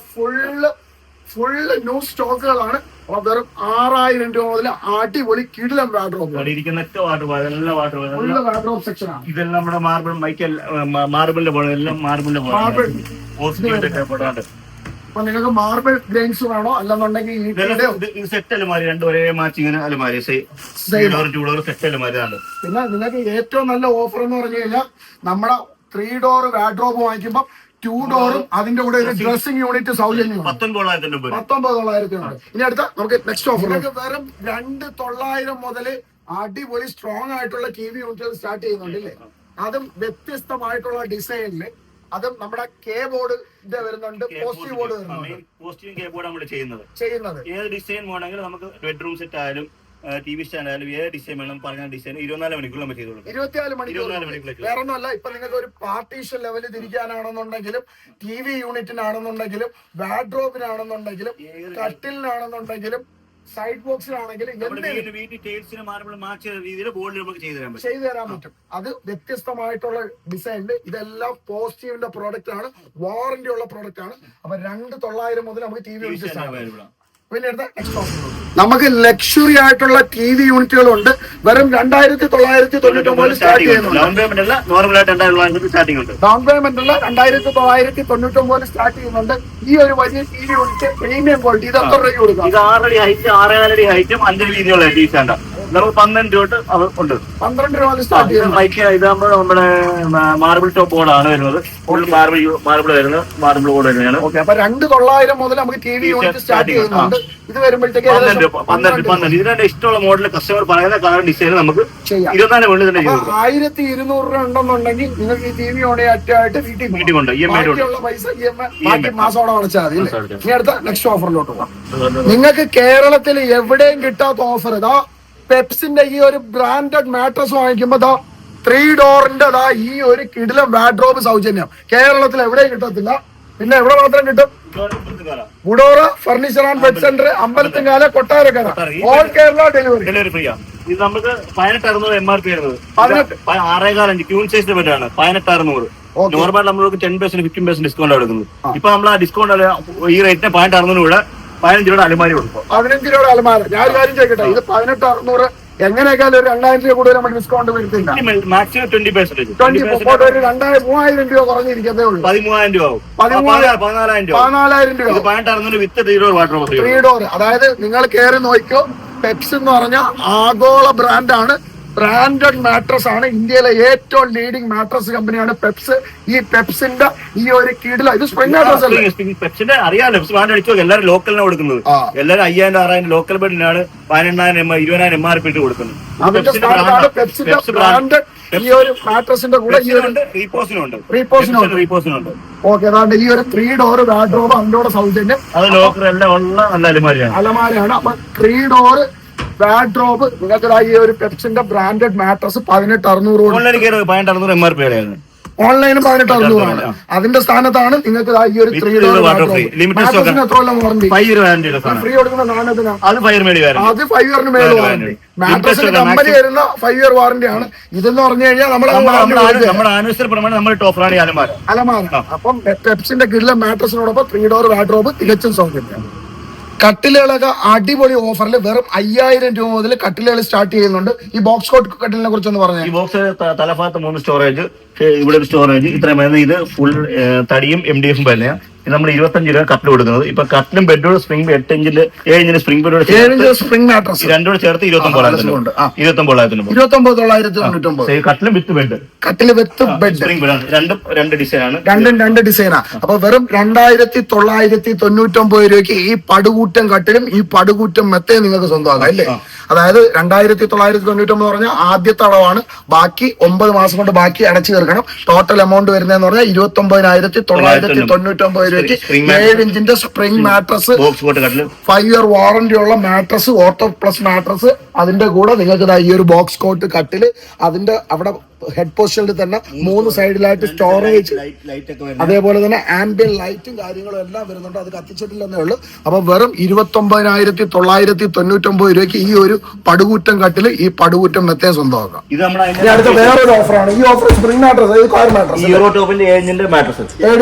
ഫുള്ള് ന്യൂ സ്റ്റോക്കുകളാണ്. വെറും 6,000 രൂപ മുതൽ അടിപൊളി കിടിലം വാർഡ്രോബ്. വാർഡ്രോബ് സെക്ഷൻ ആണ്. ഇതെല്ലാം നമ്മുടെ മാർബിളിന്റെ പോലെ എല്ലാം മാർബിളിന്റെ പോലെ. അപ്പൊ നിങ്ങൾക്ക് മാർബിൾ ഗ്രെയിൻസ് വേണോ അല്ലെന്നുണ്ടെങ്കിൽ സെറ്റ് അലമാരി 2 ഒരേ മാച്ചിങ്ങനെ അലമാരി സെറ്റ് അലമാരി. പിന്നെ നിങ്ങൾക്ക് ഏറ്റവും നല്ല ഓഫർ എന്ന് പറഞ്ഞു കഴിഞ്ഞാൽ നമ്മുടെ 3 ഡോർ വാർഡ്രോബ് വാങ്ങിക്കുമ്പോൾ 2 ഡോറും അതിന്റെ കൂടെ ഒരു ഡ്രസ്സിംഗ് യൂണിറ്റ് സൗജന്യമാണ്. 19,900. ഇനി അടുത്ത നമുക്ക് നെക്സ്റ്റ് ഓഫർ. വെറും 2,900 മുതൽ അടിപൊളി സ്ട്രോങ് ആയിട്ടുള്ള TV യൂണിറ്റുകൾ സ്റ്റാർട്ട് ചെയ്യുന്നുണ്ട് അല്ലേ? അതും വ്യത്യസ്തമായിട്ടുള്ള ഡിസൈനില്. അതും നമ്മുടെ കെ ബോർഡിന്റെ വരുന്നുണ്ട്, പോസിറ്റീവ് ബോർഡ് വരുന്നുണ്ട്. പോസിറ്റീവ് കെ ബോർഡ് നമ്മൾ ചെയ്യുന്നത് ഏത് ഡിസൈൻ വേണമെങ്കിലും നമുക്ക് ബെഡ്റൂം സെറ്റ് ആയാലും TV സ്റ്റാൻഡ് ആയാലും ഏത് ഡിസൈൻ വേണം പറഞ്ഞ ഡിസൈൻ 24 മണിക്കൂർ നമ്മൾ ചെയ്തോളൂ. 24 മണിക്കൂർ വേറെ ഒന്നുമല്ല. ഇപ്പൊ നിങ്ങൾക്ക് ഒരു പാർട്ടീഷൻ ലെവലിൽ തിരിക്കാനാണെന്നുണ്ടെങ്കിലും, TV യൂണിറ്റിനാണെന്നുണ്ടെങ്കിലും, വാർഡ്രോബിനാണെന്നുണ്ടെങ്കിലും, കട്ടിലിനാണെന്നുണ്ടെങ്കിലും, സൈഡ് ബോക്സിലാണെങ്കിലും ചെയ്തു തരാൻ പറ്റും. അത് വ്യത്യസ്തമായിട്ടുള്ള ഡിസൈനില് ഇതെല്ലാം പോസിറ്റീവിന്റെ പ്രോഡക്റ്റ് ആണ്, വാറന്റി ഉള്ള പ്രോഡക്റ്റ് ആണ്. അപ്പൊ 2,900 മുതൽ നമുക്ക് TV യൂണിറ്റ് നമുക്ക് ലക്ഷറി ആയിട്ടുള്ള TV യൂണിറ്റുകളുണ്ട്. വെറും 2,999 സ്റ്റാർട്ട് ചെയ്യുന്നുണ്ട്. ഡൗൺ പേയ്മെന്റ് അല്ല 2,999 സ്റ്റാർട്ട് ചെയ്യുന്നുണ്ട്. ഈ ഒരു വലിയ TV യൂണിറ്റ് പ്രീമിയം ക്വാളിറ്റി ഇത് എത്ര രൂപ കൊടുക്കാം? ഇത് 6 അടി ഹൈറ്റ് 6.5 അടി ഹൈറ്റും 5 വീതിയുള്ള TV സ്റ്റാൻഡ് നമുക്ക് 12 രൂപ ഉണ്ട്. 12 രൂപ സ്റ്റാർട്ട് ചെയ്യുന്നത്. ഇതാകുമ്പോൾ നമ്മുടെ മാർബിൾ ടോപ്പ് ബോർഡാണ് വരുന്നത്. ഫുൾ മാർബിൾ വരുന്നത്, മാർബിൾ ബോർഡ് വരുന്നതാണ്. ഓക്കെ, അപ്പൊ 2,900 മുതൽ നമുക്ക് TV യൂണിറ്റ് സ്റ്റാർട്ട് ചെയ്യുന്നുണ്ട്. ഇത് വരുമ്പോഴത്തേക്ക് 12 ഇതിന്റെ ഇഷ്ടമുള്ള മോഡൽ കസ്റ്റമർ പറയുന്ന കളർ ഡിസൈൻ നമുക്ക് 24 മുകളിൽ തന്നെ 1,200 രൂപ ഉണ്ടെന്നുണ്ടെങ്കിൽ നിങ്ങൾക്ക് ഈ TV യൂണിറ്റ് ആയിട്ട് വീട്ടിൽ കൊണ്ട് പൈസ ബാക്കി മാസോടെ അടച്ചാൽ മതി. ഇനി അടുത്ത നെക്സ്റ്റ് ഓഫറിലോട്ട് പോകാം. നിങ്ങൾക്ക് കേരളത്തിൽ എവിടെയും കിട്ടാത്ത ഓഫർ ഇതാ. പെപ്സിന്റെ ഈ ഒരു ബ്രാൻഡഡ് മാട്രസ് വാങ്ങിക്കുമ്പോ 3 ഡോറിന്റെ ഈ ഒരു കിടിലം വാർഡ്രോബ് സൗജന്യം. കേരളത്തിൽ എവിടെയും കിട്ടത്തില്ല. പിന്നെ എവിടെ മാത്രം കിട്ടും? Woodora furniture and bed centre, Ambalathinkala, Kottarakkara. All Kerala delivery free ആണ്. ഇത് നമുക്ക് 18,600 MRP വരുന്നത്. 6.5 ക്യൂൺ സൈസ് ബെഡാണ് 18,600. നോർമൽ നമ്മൾക്ക് 10% 15% ഡിസ്കൗണ്ട് കൊടുക്കുന്നത്. ഇപ്പൊ നമ്മൾ ആ ഡിസ്കൗണ്ട് ഈ റേറ്റിന് 18,600 കൂടെ 15 രൂപയുടെ അലമാരി കൊടുക്കും. 15 രൂപയുടെ അലമാര. ഞാൻ ഒരു കാര്യം ചോദിക്കട്ടെ, ഇത് 18,600 എങ്ങനെയൊക്കെയാലും ഒരു 2,000 രൂപ കൂടുതൽ നമുക്ക് ഡിസ്കൗണ്ട് വരുത്തില്ല. മാക്സിമം 20%. ഒരു 2,000-3,000 രൂപ കുറഞ്ഞിരിക്കത്തേ ഉള്ളൂ. 13,000 രൂപ ആവും. 14,000 രൂപ. 18,600 വിത്ത് 3 ഡോർ വാട്ടർ 3 ഡോർ. അതായത് നിങ്ങൾ കയറി നോക്കിയോ, പെപ്സ് എന്ന് പറഞ്ഞ ആഗോള ബ്രാൻഡാണ്. ബ്രാൻഡഡ് മാട്രസ് ആണ്. ഇന്ത്യയിലെ ഏറ്റവും ലീഡിംഗ് മാട്രസ് കമ്പനിയാണ് പെപ്സ്. ഈ പെപ്സിന്റെ ഈ ഒരു കിടില ഇത് സ്പ്രിംഗ് മാട്രസ് അല്ലേ? പെപ്സിന്റെ അറിയാലോ, പെപ്സ് ബ്രാൻഡ് അടിച്ചോ. എല്ലാവരും ലോക്കലിനാണ് കൊടുക്കുന്നത്. എല്ലാവരും 5,000-6,000 ലോക്കൽ ബെഡിനാണ് 18,000 20,000 MRP ഇട്ട് കൊടുക്കുന്നത്. പെപ്സിന്റെ ബ്രാൻഡ് ഈ ഒരു മാട്രസിന്റെ കൂടെ ഈ ഒരു റീപോസിനുണ്ട്. ഓക്കെ, അതാണ്ട് ഈ ഒരു 3 ഡോർ വാർഡ്രോബ് അതിന്റെ സൗജന്യം. അത് ലോക്കൽ എല്ലാം ഉള്ള നല്ല അലമാരയാണ്. അപ്പൊ 3 ഡോർ വാർഡ്രോബ് നിങ്ങൾക്ക് ഈ ഒരു പെപ്സിന്റെ ബ്രാൻഡഡ് മാട്രസ് 18,600. ഓൺലൈനും 18,600 ആണ്. അതിന്റെ സ്ഥാനത്താണ് നിങ്ങൾക്ക് ഈ ഒരു 3 ഡോർ മാട്രസിന് എത്ര വാറന്റി? ഫ്രീ കൊടുക്കുന്ന സാധനത്തിനാണ് അത് 5 ഇയറിന് മേലെ വാറന്റി. മാട്രസിന് കമ്പനി വരുന്ന 5 ഇയർ വാറന്റി ആണ്. ഇതെന്ന് പറഞ്ഞു കഴിഞ്ഞാൽ അലമാര. അപ്പം പെപ്സിന്റെ കിടിലൻ മാട്രസിനോടൊപ്പം 3 ഡോർ വാർഡ്രോബ് തികച്ചും സൗകര്യം. കട്ടിലുകളൊക്കെ അടിപൊളി ഓഫറിൽ വെറും 5,000 രൂപ മുതൽ കട്ടിലുകൾ സ്റ്റാർട്ട് ചെയ്യുന്നുണ്ട്. ഈ ബോക്സ് കോട്ട് കട്ടിലിനെ കുറിച്ചൊന്ന് പറഞ്ഞു. ഈ ബോക്സ് തലഭാഗത്ത് 3 സ്റ്റോറേജ്, ഇവിടെ ഒരു സ്റ്റോറേജ്, ഇത്രയും വരുന്നത്. ഇത് ഫുൾ തടിയും MDF തന്നെയാണ്. നമ്മൾ 25 രൂപ കട്ടിൽ കൊടുക്കുന്നത്. ഇപ്പൊ കട്ടിലും ബെഡോട് സ്പ്രിംഗ് 8 ഇഞ്ചില് 7 ഇഞ്ചിന് സ്പ്രിംഗ് ബെഡോട് സ്പ്രിംഗ് മാട്രസ് രണ്ടോട് ചേർത്ത് 29,999. കട്ടിലും വിത്ത് ബെഡ്. കട്ടില് വിത്ത് ബെഡ് രണ്ട് ഡിസൈനാണ്. രണ്ട് ഡിസൈനാ. അപ്പൊ വെറും 2,999 രൂപയ്ക്ക് ഈ പടുകൂറ്റം കട്ടിലും ഈ പടുകൂറ്റം മെത്തയും നിങ്ങൾക്ക് സ്വന്തമാക്കാം അല്ലേ? അതായത് 2,999 പറഞ്ഞാൽ ആദ്യത്തെ അളവാണ്. ബാക്കി 9 മാസം കൊണ്ട് ബാക്കി അടച്ചു തീർക്കണം. ടോട്ടൽ എമൗണ്ട് വരുന്നതെന്ന് പറഞ്ഞാൽ 29,999 രൂപയ്ക്ക് 7 ഇഞ്ചിന്റെ സ്പ്രിംഗ് മാട്രസ്, 5 ഇയർ വാറന്റി ഉള്ള മാട്രസ്, ഓട്ടോ പ്ലസ് മാട്രസ്. അതിന്റെ കൂടെ നിങ്ങൾക്ക് ഈ ഒരു ബോക്സ് കോട്ട് കട്ടില്, അതിന്റെ അവിടെ ഹെഡ് പോസ്റ്റിൽ തന്നെ 3 സൈഡിലായിട്ട് സ്റ്റോറേജ്, അതേപോലെ തന്നെ ആംബിയൻ ലൈറ്റും കാര്യങ്ങളും എല്ലാം വരുന്നുണ്ട്. അത് കത്തിച്ചിട്ടില്ലെന്നേ ഉള്ളൂ. അപ്പൊ വെറും 29,999 രൂപയ്ക്ക് ഈ ഒരു പടുകൂറ്റം കട്ടില്, ഈ പടുകൂറ്റം മെത്തേ സ്വന്തമാക്കാം. അടുത്ത വേറൊരു ഓഫറാണ്. ഈ ഓഫർ സ്പ്രിംഗ് മാട്രസ്, 7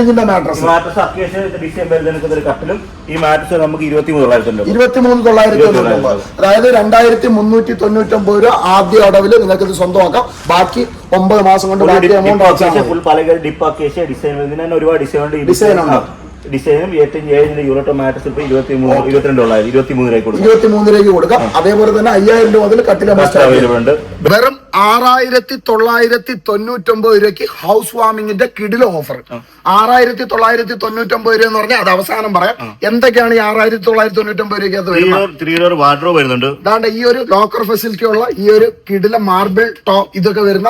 ഇഞ്ചിന്റെ മാട്രസ്. കട്ടിലും ഈ മാട്രസ് നമുക്ക് 23,999. അതായത് 2,399 രൂപ ആദ്യ അടവില് നിങ്ങൾക്ക് ഇത് സ്വന്തമാക്കാം. ബാക്കി 9 മാസം കൊണ്ട് ബാക്കി എമൗണ്ട് ഒരുപാട് ഡിസൈൻ ഉണ്ട്. ഡിസൈനും 7 യൂറോ മാട്രസ് ഇപ്പൊ 23 രൂപയ്ക്ക് കൊടുക്കാം. അതേപോലെ തന്നെ 5,000 രൂപ മുതൽ കട്ടില ഉണ്ട്. വെറും 6,999 രൂപയ്ക്ക് ഹൗസ് വാമിങ്ങിന്റെ കിടില ഓഫർ. 6,999 രൂപ എന്ന് പറഞ്ഞാൽ അത് അവസാനം പറയാം. എന്തൊക്കെയാണ് ഈ 6,999 രൂപയ്ക്ക് വരുന്നുണ്ട്? അതാണ്ട് ഈ ഒരു ലോക്കർ ഫെസിലിറ്റി ഉള്ള ഈ ഒരു കിടില മാർബിൾ ടോപ്പ് ഇതൊക്കെ വരുന്ന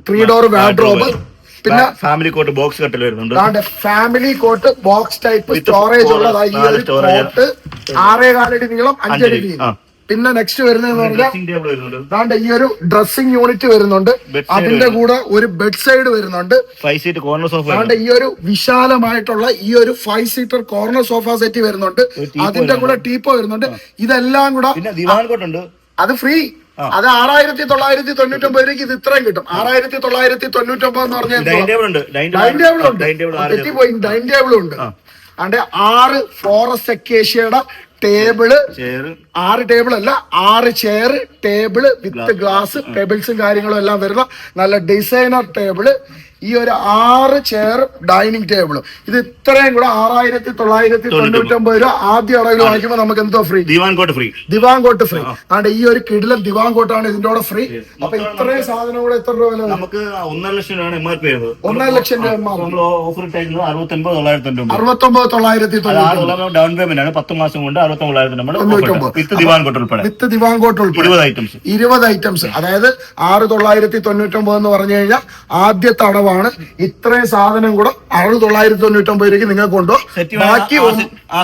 3 ഡോർ വാർഡ്രോബ്. പിന്നെ ഫാമിലി കോട്ട് ബോക്സ് കട്ടിൽ വരുന്നുണ്ട്. Family cot box type storage ഉള്ളതായി ഈ ഒരു കോട്ട് 6.4 അടി നീളം 5 അടി വീതി. പിന്നെ നെക്സ്റ്റ് വരുന്നതെന്ന് പറഞ്ഞാൽ ഈ ഒരു ഡ്രസ്സിംഗ് യൂണിറ്റ് വരുന്നുണ്ട്. അതിന്റെ കൂടെ ഒരു ബെഡ് സൈഡ് വരുന്നുണ്ട്. 5 സീറ്റ് കോർണർ സോഫ. ഈ ഒരു വിശാലമായിട്ടുള്ള ഈ ഒരു 5 സീറ്റർ കോർണർ സോഫ സെറ്റ് വരുന്നുണ്ട്. അതിന്റെ കൂടെ ടീപ്പോ വരുന്നുണ്ട്. ഇതെല്ലാം കൂടെ അത് ഫ്രീ. അത് 6,999 രൂപയ്ക്ക് ഇത് ഇത്രയും കിട്ടും. 6,999 എന്ന് പറഞ്ഞാൽ ഡൈനിങ് ടേബിളും ഉണ്ട്. അതെ 6 ഫോറസ്റ്റ് അക്കേഷ്യയുടെ ടേബിള്, 6 ടേബിൾ അല്ല 6 ചെയർ, ടേബിള് വിത്ത് ഗ്ലാസ് പെബിൾസും കാര്യങ്ങളും എല്ലാം വരുന്ന നല്ല ഡിസൈനർ ടേബിള്. ഈ ഒരു 6 ചെയർ ഡൈനിങ് ടേബിളും ഇത് ഇത്രയും കൂടെ 6,999 രൂപ ആദ്യ അടവിൽ വാങ്ങിക്കുമ്പോൾ നമുക്ക് എന്തോ ഫ്രീ? ദിവാൻ കോട്ട് ഫ്രീ. അതുകൊണ്ട് ഈ ഒരു കിടിലൻ ദിവാൻ കോട്ടാണ് ഇതിന്റെ കൂടെ ഫ്രീ. അപ്പൊ ഇത്രയും സാധനം കൂടെ എത്ര രൂപ വില? നമുക്ക് 1.5 ലക്ഷം രൂപ MRP. 1.5 ലക്ഷം രൂപ ഓഫർ 69,999. 69,999 ഡൗൺ പേയ്മെന്റ് ആണ്. 10 മാസം കൊണ്ട് 69,999 വിത്ത് ദിവാൻ കോട്ട് ഉൾപ്പെടെ 20 ഐറ്റംസ്. അതായത് 6,999 എന്ന് പറഞ്ഞു കഴിഞ്ഞാൽ ആദ്യത്തെ അടവാണ്. ഇത്രയും സാധനം കൂടെ 6,999 രൂപയ്ക്ക് നിങ്ങൾക്ക് കൊണ്ടോ. ബാക്കി ഈ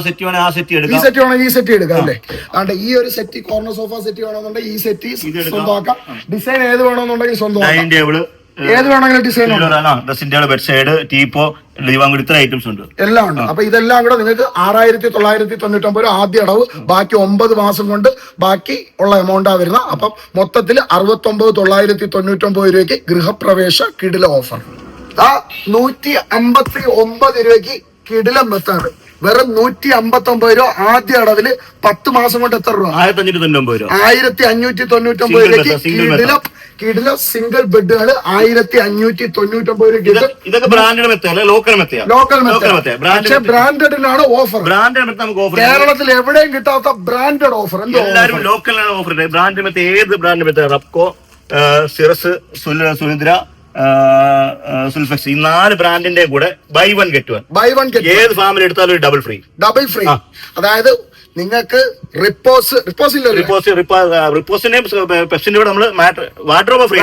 സെറ്റ് വേണമെങ്കിൽ ഈ സെറ്റ് എടുക്കാം അല്ലേ? അതുകൊണ്ട് ഈ ഒരു സെറ്റ് കോർണർ സോഫ സെറ്റ് വേണമെന്നുണ്ടെങ്കിൽ ഈ സെറ്റ് സ്വന്തമാക്കാം. ഡിസൈൻ ഏത് വേണമെന്നുണ്ടെങ്കിൽ സ്വന്തമാക്കാം. ഏത് വേണമെങ്കിലും ഡിസൈൻ ബെഡ് സൈഡ് ടീപ്പോ ഇത്ര ഐറ്റംസ് ഉണ്ട്, എല്ലാം ഉണ്ട്. അപ്പൊ ഇതെല്ലാം കൂടെ നിങ്ങൾക്ക് 6,999 ആദ്യ അടവ്. ബാക്കി 9 മാസം കൊണ്ട് ബാക്കി ഉള്ള എമൗണ്ടാ വരുന്നത്. അപ്പം മൊത്തത്തിൽ 69,999 രൂപയ്ക്ക് ഗൃഹപ്രവേശ കിടില ഓഫർ. 159 രൂപയ്ക്ക് കിടിലം മെത്തേഡ് വെറും 159 രൂപ ആദ്യ അടവില് 10 മാസം കൊണ്ട് എത്ര രൂപ? 1,599 രൂപയ്ക്ക് കിടിലം സിംഗിൾ ബെഡുകൾ 1,599 രൂപ. ഇതൊക്കെ ബ്രാൻഡഡ് മെത്തേഡ്, ലോക്കൽ മെത്തേഡ്. പക്ഷേ ബ്രാൻഡഡിനാണ് ഓഫർ. കേരളത്തിൽ എവിടെയും കിട്ടാത്ത ബ്രാൻഡഡ് ഓഫർ. എല്ലാവരും ലോക്കലാണ് ഓഫർ. ബ്രാൻഡ് മെത്തേഡ് ഏത് ബ്രാൻഡ് മെത്തേഡ്? റബ്കോ, സിറസ്, സുനിദ്ര, സുൽഫെക്സ്, ഈ 4 ബ്രാൻഡിന്റെ കൂടെ ബൈ വൺ ഗെറ്റ് വൺ. ഏത് ഫാമിലി എടുത്താലും ഒരു ഡബിൾ ഫ്രീ. അതായത് നിങ്ങൾക്ക് റിപ്പോസിന്റെ പെപ്സിന്റെ കൂടെ നമ്മൾ വാർഡ്രോബ് ഫ്രീ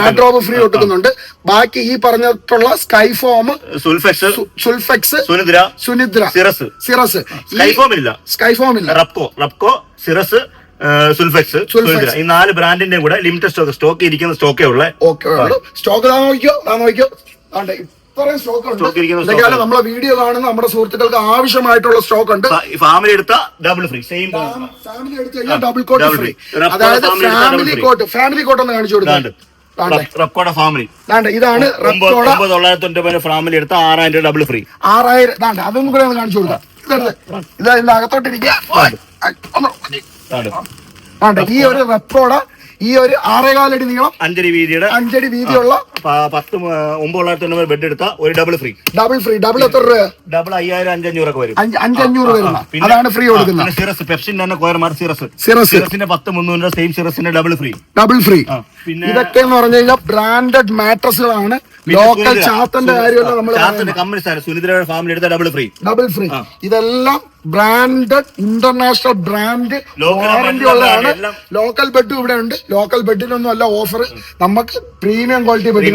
കൊടുക്കുന്നുണ്ട്. ബാക്കി ഈ പറഞ്ഞിട്ടുള്ള സ്കൈഫോം, സുൽഫെക്സ്, സുനിദ്ര, സിറസ്, സ്കൈഫോം ഇല്ല, റബ്കോ, സിറസ്, സുൽഫെക്സ്, ഈ 4 ബ്രാൻഡിന്റെ കൂടെ ലിമിറ്റഡ് സ്റ്റോക്ക് ഇരിക്കുന്ന സ്റ്റോക്കേ ഉള്ളൂ. സ്റ്റോക്ക് നോക്കിയോ നമ്മളെ വീഡിയോ കാണുന്ന നമ്മുടെ സുഹൃത്തുക്കൾക്ക് ആവശ്യമായിട്ടുള്ള സ്റ്റോക്ക് ഉണ്ട്. ഫാമിലി എടുത്ത ഡബിൾ ഫ്രീ, സെയിം ഫാമിലി എടുത്തു കഴിഞ്ഞാൽ ഡബിൾ കോട്ട് ഫ്രീ. അതായത് ഫാമിലി കോട്ട് ഒന്ന് കാണിച്ചു കൊടുക്കാം. റബ്കോയുടെ ഫാമിലി ഇതാണ് 999 ഫാമിലി എടുത്ത 6,000 രൂപ ഡബിൾ ഫ്രീ. 6,000 അതൊന്നും കൂടെ ഒന്ന് കാണിച്ചു കൊടുക്കാം. ഇതിന്റെ അകത്തോട്ടിരിക്കുക. ഈ ഒരു റെപ്കോടെ ഈ ഒരു 6.4 അടി നീളം 5 അടി വീതിയുള്ള 9,999 ബെഡ് എടുത്ത ഒരു ഡബിൾ ഫ്രീ. ഡബിൾ എത്ര രൂപ? ഡബിൾ 5,500 ഒക്കെ വരും. 5,500 വരുന്ന അതാണ് ഫ്രീ കൊടുക്കുന്നത്. സിറസ് പെപ്സിന്റെ തന്നെ കോയർമാർ സിറസിന്റെ 10,300 സെയിം സിറസിന്റെ ഡബിൾ ഫ്രീ. പിന്നെ ഇതൊക്കെ എന്ന് പറഞ്ഞു കഴിഞ്ഞാൽ ബ്രാൻഡഡ് മാട്രസുകളാണ്. ലോക്കൽ ചാത്തന്റെ കാര്യമല്ല, നമ്മൾ കമ്പനി സുനിദ്രയുടെ ഫാമിലി എടുത്ത ഡബിൾ ഫ്രീ. ഇതെല്ലാം ബ്രാൻഡഡ് ഇന്റർനാഷണൽ ബ്രാൻഡ് വാറന്റി ഉള്ളതാണ്. ലോക്കൽ ബെഡും ഇവിടെ ഉണ്ട്. ലോക്കൽ ബെഡിനൊന്നും അല്ല ഓഫർ, നമുക്ക് പ്രീമിയം ക്വാളിറ്റി ബെഡിനാണ്.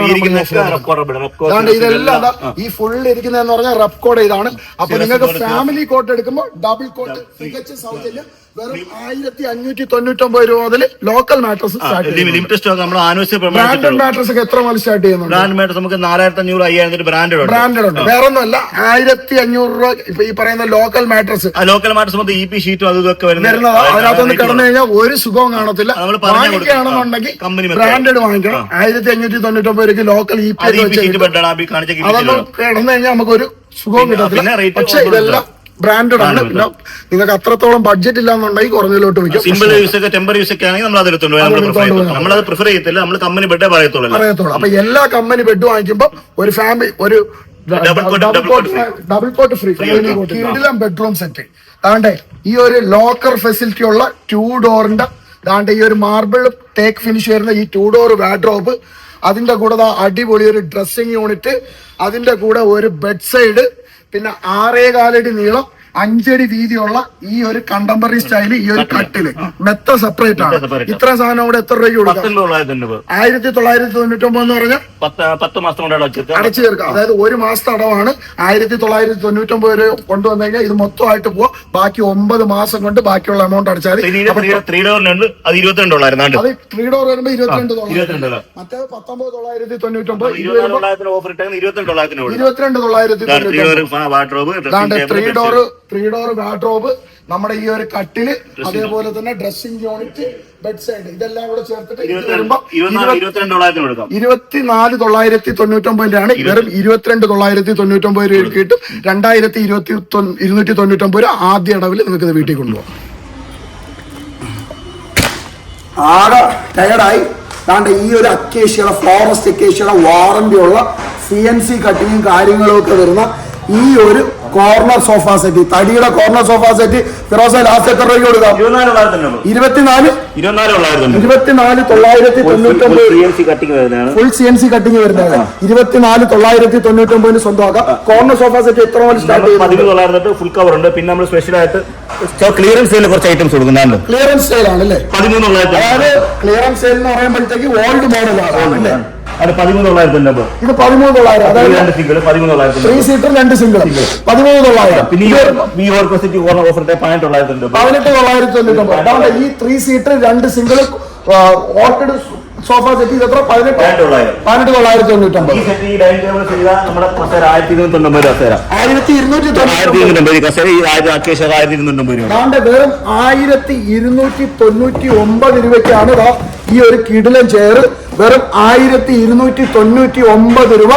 ഇതെല്ലാം ഈ ഫുൾ ഇരിക്കുന്നതെന്ന് പറഞ്ഞാൽ റബ്കോയുടെ ഇതാണ്. അപ്പൊ നിങ്ങൾക്ക് ഫാമിലി കോട്ട് എടുക്കുമ്പോൾ ഡബിൾ കോട്ട് തികച്ച സൗജന്യം. വെറും 1,599 രൂപ മുതൽ ലോക്കൽ മാട്രസ് ബ്രാൻഡഡ് മാട്രസ് ഒക്കെ എത്ര മുതൽ സ്റ്റാർട്ട് ചെയ്യുന്നുണ്ട്? ബ്രാൻഡ് മാട്രസ് നമുക്ക് 4,500 5,000 ബ്രാൻഡഡ് ഉണ്ട്. വേറെ ഒന്നുമല്ല, 1,500 രൂപ ഇപ്പൊ ഈ പറയുന്ന ലോക്കൽ മാട്രസ് EP ഷീറ്റും അതൊക്കെ വരുന്നത്. അതിനകത്തൊന്ന് കിടന്നു കഴിഞ്ഞാൽ ഒരു സുഖവും കാണത്തില്ല. വാങ്ങിക്കുകയാണെന്നുണ്ടെങ്കിൽ ബ്രാൻഡഡ് വാങ്ങിക്കണം. 1,599 രൂപയ്ക്ക് ലോക്കൽ EP അതൊന്നും കിടന്നു കഴിഞ്ഞാൽ നമുക്ക് ഒരു സുഖവും കിട്ടത്തില്ല. പക്ഷെ ഇതെല്ലാം ബ്രാൻഡഡ് ആണ്. പിന്നെ നിങ്ങൾക്ക് അത്രത്തോളം ബഡ്ജറ്റ് ഇല്ലാന്നുണ്ടെങ്കിൽ കുറഞ്ഞിലോട്ട് വയ്ക്കും. സിമ്പിൾ യൂസ് ഒക്കെ ടെമ്പർ യൂസ് ഒക്കെ ആണെങ്കിൽ നമ്മൾ അത് നമ്മളത് പ്രിഫർ ചെയ്യത്തില്ല. നമ്മൾ കമ്പനി ബെഡേ പറയത്തുള്ളൂ. അപ്പൊ എല്ലാ കമ്പനി ബെഡ് വാങ്ങിക്കുമ്പോൾ ഒരു ഫാമിലി ഒരു ഡബിൾ കോട്ട് ഫ്രീ. കിടിലം ബെഡ്റൂം സെറ്റ്. അതാണ്ട് ഈ ഒരു ലോക്കർ ഫെസിലിറ്റി ഉള്ള 2 ഡോറിന്റെ അതാണ്ട് ഈ ഒരു മാർബിൾ ടേക്ക് ഫിനിഷ് വരുന്ന ഈ 2 ഡോർ വാർഡ്രോബ്, അതിന്റെ കൂടെ അടിപൊളി ഒരു ഡ്രസ്സിംഗ് യൂണിറ്റ്, അതിന്റെ കൂടെ ഒരു ബെഡ് സൈഡ്, പിന്നെ 6.4 അടി നീളം 5 അടി വീതിയുള്ള ഈ ഒരു കണ്ടംപററി സ്റ്റൈല് ഈ ഒരു കട്ടില് മെത്ത സെപ്പറേറ്റ് ആണ്. ഇത്ര സാധനം ഇവിടെ എത്ര രൂപയ്ക്ക് കൊടുക്കാം? 1999 എന്ന് പറഞ്ഞാൽ 10 മാസം കൊണ്ട് അടച്ചു തീർക്കാം. അതായത് 1 മാസത്തെ അടവാണ് 1999 രൂപ കൊണ്ടുവന്നു കഴിഞ്ഞാൽ ഇത് മൊത്തമായിട്ട് പോവാ. ബാക്കി 9 മാസം കൊണ്ട് ബാക്കിയുള്ള എമൗണ്ട് അടച്ചാൽ അത് 3 ഡോർ വരുമ്പോ 22 മറ്റേ 19,999 22,999 3 ഡോർ വാർഡ്രോബ്, നമ്മുടെ ഈ ഒരു കട്ടില്, അതേപോലെ തന്നെ ഡ്രസ്സിംഗ് യൂണിറ്റ്, ബെഡ് സൈഡ്, ഇതെല്ലാം കൂടെ ചേർത്തിട്ട് 24,999 വെറും 22,999 രൂപ കിട്ടും. 2,299 രൂപ ആദ്യ അടവിൽ നിങ്ങൾക്ക് ഇത് വീട്ടിൽ കൊണ്ടുപോകാം. ആകെ ടയർഡായി താണ്ട് ഈ ഒരു അക്കേഷ്യയുടെ ഫോറസ്റ്റ് അക്കേഷ്യയുടെ വാറന്റി ഉള്ള CNC കട്ടിങ്ങും കാര്യങ്ങളും ഒക്കെ വരുന്ന ഈ ഒരു കോർണർ സോഫ സെറ്റ്, തടിയുടെ corner sofa set Firosa last എത്ര രൂപ കൊടുക്കാം? 24,999 ഫുൾ CNC കട്ടിങ് വരുന്നതാണ്. 24,999 സ്വന്തമാക്കാം. കോർണർ സോഫ സെറ്റ് എത്ര മുതൽ സ്റ്റാർട്ട് ചെയ്യും? 13,900 ഫുൾ കവർ ഉണ്ട്. പിന്നെ നമ്മൾ സ്പെഷ്യൽ ആയിട്ട് ക്ലിയറൻസ് സെയിൽ കുറച്ച് ഐറ്റംസ് കൊടുക്കുന്നുണ്ട്. ക്ലിയറൻസ് സെയിൽ ആണ് അല്ലേ? 13,900. അതായത് ക്ലിയറൻസ് സെയിൽ എന്ന് പറയുമ്പോഴത്തേക്ക് ഓൾഡ് മോഡൽ ആണ് അല്ലേ? അത് 13,900. ഇത് 13,900. അതായത് 13,900. 3 സീറ്റർ 2 സിംഗിൾ 13,900. പിന്നെ ഈ ഓർക്കോസിറ്റി കോർണർ ഓഫറിന്റെ 18,900. 18,999. അതാണ് ഈ 3 seater 2 single orchid sofa set. ഇത് എത്ര? 18,999. ഈ സെറ്റ് ഈ ഡൈനിങ് ടേബിൾ ചെയ്താൽ നമ്മുടെ 1,299 കസേര. 1,299 കസേര ഈ 1,299 രൂപ. അതാണ്ട് വെറും 1,299 രൂപയ്ക്കാണ് ഈ ഒരു കിടിലൻ ചെയർ വെറും 1,299 രൂപ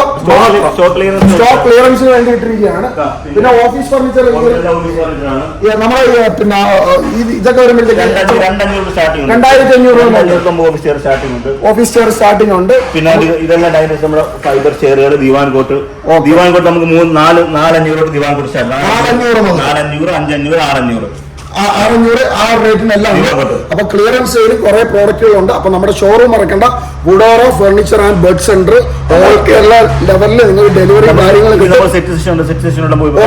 സ്റ്റോക്ക് ക്ലിയറൻസിന് വേണ്ടി ഇട്ടിരിക്കുകയാണ്. പിന്നെ ഓഫീസ് ഫർണിച്ചർ നമ്മളെ പിന്നെ ഇതൊക്കെ വരുമ്പോഴത്തേക്ക് 2,500 ഓഫീസ് ചെയർ സ്റ്റാർട്ടിംഗ് ഉണ്ട്. പിന്നെ ഇതെല്ലാം ഡൈനിങ് നമ്മുടെ ഫൈബർ ചെയറുകൾ, ദിവാൻ കോട്ട് നമുക്ക് 4,500 ദിവാൻ കോട്ട് 4,500 5,500 6,500 600 ആ റേറ്റിനെല്ലാം ഉണ്ട്. അപ്പൊ ക്ലിയറൻസ് സെയിൽ കുറെ പ്രോഡക്റ്റുകളുണ്ട്. അപ്പൊ നമ്മുടെ ഷോറൂം മറക്കണ്ട. Woodora furniture and bed centre all Kerala ലെവലിൽ നിങ്ങൾക്ക് ഡെലിവറി കാര്യങ്ങൾ കിട്ടും.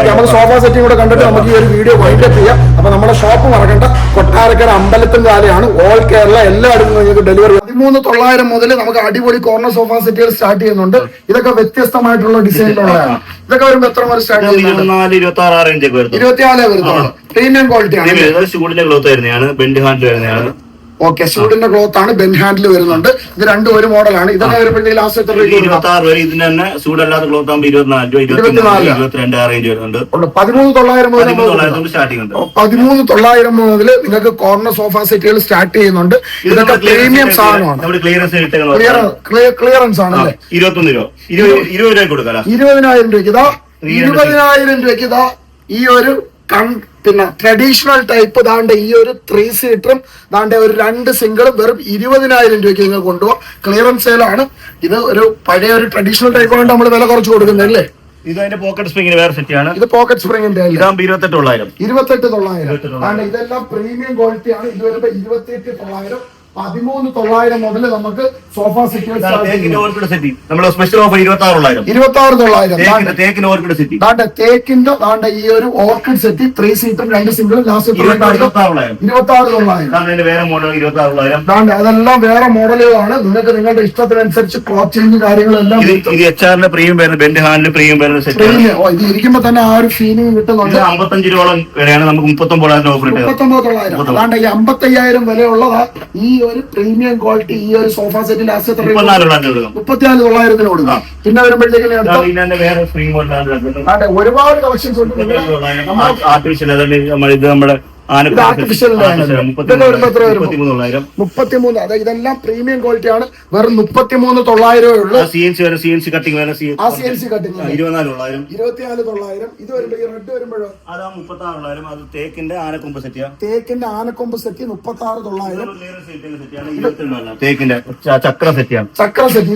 നമ്മൾ സോഫ സെറ്റിംഗ് കൂടെ കണ്ടിട്ട് നമുക്ക് ഈ ഒരു വീഡിയോ വൈൻഡപ്പ് ചെയ്യാം. അപ്പൊ നമ്മുടെ ഷോപ്പ് മറക്കണ്ട. കൊട്ടാരക്കര അമ്പലത്തിന്റെ താഴെയാണ്. ഓൾ കേരള എല്ലായിടത്തും നിങ്ങൾക്ക് ഡെലിവറി. 13,900 മുതൽ നമുക്ക് അടിപൊളി കോർണർ സോഫ സെറ്റുകൾ സ്റ്റാർട്ട് ചെയ്യുന്നുണ്ട്. ഇതൊക്കെ വ്യത്യസ്തമായിട്ടുള്ള ഡിസൈനിലുള്ളതാണ്. ഇതൊക്കെ വരുമ്പോൾ എത്ര മുതൽ സ്റ്റാർട്ട് ചെയ്യുന്നത്? 24 വരുന്നുള്ളൂ. പ്രീമിയം ക്വാളിറ്റി ആണ്. ഷൂഡിന്റെ ക്ലോത്ത് വരുന്നതാണ്, ബെൻഡ് ഹാൻഡിൽ വരുന്നതാണ്. ഓക്കെ, ഷൂഡിന്റെ ക്ലോത്ത് ആണ്, ബെൻ ഹാൻഡിൽ വരുന്നുണ്ട്. ഇത് രണ്ടും ഒരു മോഡലാണ്. ഇതൊക്കെ വരുമ്പോഴത്തേക്ക് ലാസ്റ്റ് എത്ര രൂപ? 26 വരെ. ഇതിന് തന്നെ ഷൂഡല്ലാത്ത ക്ലോത്ത് ആകുമ്പോൾ 24 രൂപ, 22 ആ റേഞ്ച് വരുന്നുണ്ട്. 13,900 മുതൽ 13,900 സ്റ്റാർട്ടിംഗ് ഉണ്ട്. 13,900 മുതൽ നിങ്ങൾക്ക് കോർണർ സോഫ സെറ്റുകൾ സ്റ്റാർട്ട് ചെയ്യുന്നുണ്ട്. ഇതൊക്കെ പ്രീമിയം സാധനമാണ്. ക്ലിയറൻസ് ആണ് അല്ലേ? 21 രൂപ, 20 രൂപ കൊടുക്കാം. 20,000 രൂപയ്ക്ക് ഇതാ 20,000 രൂപയ്ക്ക് ഇതാ ഈ ഒരു പിന്നെ ട്രഡീഷണൽ ടൈപ്പ് ദാണ്ട് ഈ ഒരു 3 സീറ്ററും ദാണ്ട് ഒരു 2 സിംഗിളും വെറും 20,000 രൂപയ്ക്ക് നിങ്ങൾ കൊണ്ടുപോകാം. ക്ലിയറൻസ് സെയിലാണ്. ഇത് ഒരു പഴയ ഒരു ട്രഡീഷണൽ ടൈപ്പ് കൊണ്ട് നമ്മൾ വില കുറച്ച് കൊടുക്കുന്നത് അല്ലേ? ഇത് അതിന്റെ പോക്കറ്റ് സ്പ്രിംഗിന് വേറെ സെറ്റ് ആണ്. ഇത് പോക്കറ്റ് സ്പ്രിംഗിന്റെ 28,900. 28,900. ഇതെല്ലാം പ്രീമിയം ക്വാളിറ്റി ആണ്. ഇത് വരുമ്പോ 28,900. 13,900 മുതൽ നമുക്ക് സോഫ സെറ്റുകൾ നമ്മുടെ സ്പെഷ്യൽ ഓഫർ 26,900. 26,900. തേക്കിന്റെ ഈ ഒരു orchid set 3 seater 2 single last 26,900. വേറെ മോഡൽ 26,900. അതെല്ലാം വേറെ മോഡലുകളാണ്. നിങ്ങൾക്ക് നിങ്ങളുടെ ഇഷ്ടത്തിനനുസരിച്ച് ക്ലോത്ത് ചേഞ്ച് കാര്യങ്ങളെല്ലാം പ്രീമിയം വരുന്ന ബെൻഡ് ഹാൻഡിൽ പ്രീമിയം വരുന്ന സെറ്റ്. ഇത് ഇരിക്കുമ്പോ തന്നെ ആ ഒരു ഫീലിംഗ് കിട്ടുന്നുണ്ട്. 55 രൂപയോളം വരെയാണ് നമുക്ക് 39,000 ഓഫർ. 39,900. അതാണ്ട് ഈ 55,000 വിലയുള്ളതാ ഈ ഒരു പ്രീമിയം ക്വാളിറ്റി ഈ ഒരു സോഫ സെറ്റ് ലാസ്റ്റ് 34,900 കൊടുക്കാം. പിന്നെ വരുമ്പോഴത്തേക്കും ഒരുപാട് കളക്ഷൻസ് ഉണ്ട്. ആർട്ടിഫിഷ്യൽ ഇത് നമ്മുടെ ആർട്ടിഫിഷ്യൽ 33. അതായത് ഇതെല്ലാം പ്രീമിയം ക്വാളിറ്റി ആണ്. വെറും 33,900 ഉള്ളൂ. CNC കട്ടിംഗ് ആ CNC കട്ടിംഗ് 24,900. 24,900. ഇത് വരുമ്പോ ഈ റെഡ് വരുമ്പോഴോ അതാ 36,900. അത് തേക്കിന്റെ ആനക്കൊമ്പ് സെറ്റ്. തേക്കിന്റെ ആനക്കൊമ്പ് സെറ്റ് 36,900. തേക്കിന്റെ ചക്ര സെറ്റ്. ചക്ര സെറ്റ്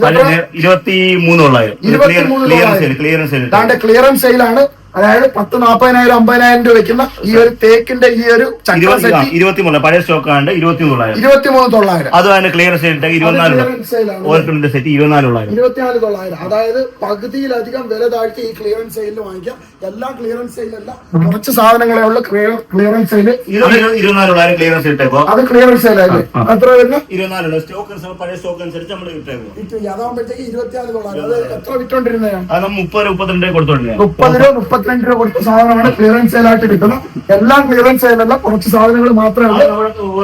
23,900. ക്ലിയറൻസ് സെയിലാണ്. അതായത് 10, 40,000, 50,000 രൂപ വെക്കുന്ന ഈ ഒരു തേക്കിന്റെ ഈ ഒരു ചക്ര സെറ്റ് 23 പഴയ സ്റ്റോക്ക് ആണ് 23,900. 23,900. അത് അതിന് ക്ലിയറൻസ് സെറ്റ് 24,000 സെറ്റ് 24,900. അതായത് പകുതിയിലധികം വില താഴ്ത്തി ഈ ക്ലിയറൻസ് സെയിലിൽ വാങ്ങിക്കാം. എല്ലാ ക്ലിയറൻസ് സെയിലല്ല, കുറച്ച് സാധനങ്ങളെ ഉള്ള ക്ലിയറൻസ് സെയില്. 24,000 ക്ലിയറൻസ് ഇട്ടേക്കോ. അത് ക്ലിയറൻസ് സെയിലല്ലേ? എത്ര വരുന്നു? 24,000 സ്റ്റോക്ക് പഴയ സ്റ്റോക്ക് അനുസരിച്ച് നമ്മൾ ഇട്ടേക്കോ. അതാകുമ്പോഴത്തേക്ക് 24,900. അത് എത്ര വിറ്റോണ്ടിരുന്നതാണ്? അത് 30-32 കൊടുത്തോണ്ടിരുന്നത്. 30 രൂപ 32 രൂപ കൊടുത്ത സാധനമാണ് ക്ലിയറൻസ് സെയിലായിട്ട് കിട്ടുന്നത്. എല്ലാം ക്ലിയറൻസ് സെയിലല്ല, കുറച്ച് സാധനങ്ങൾ മാത്രമേ ഉള്ളൂ.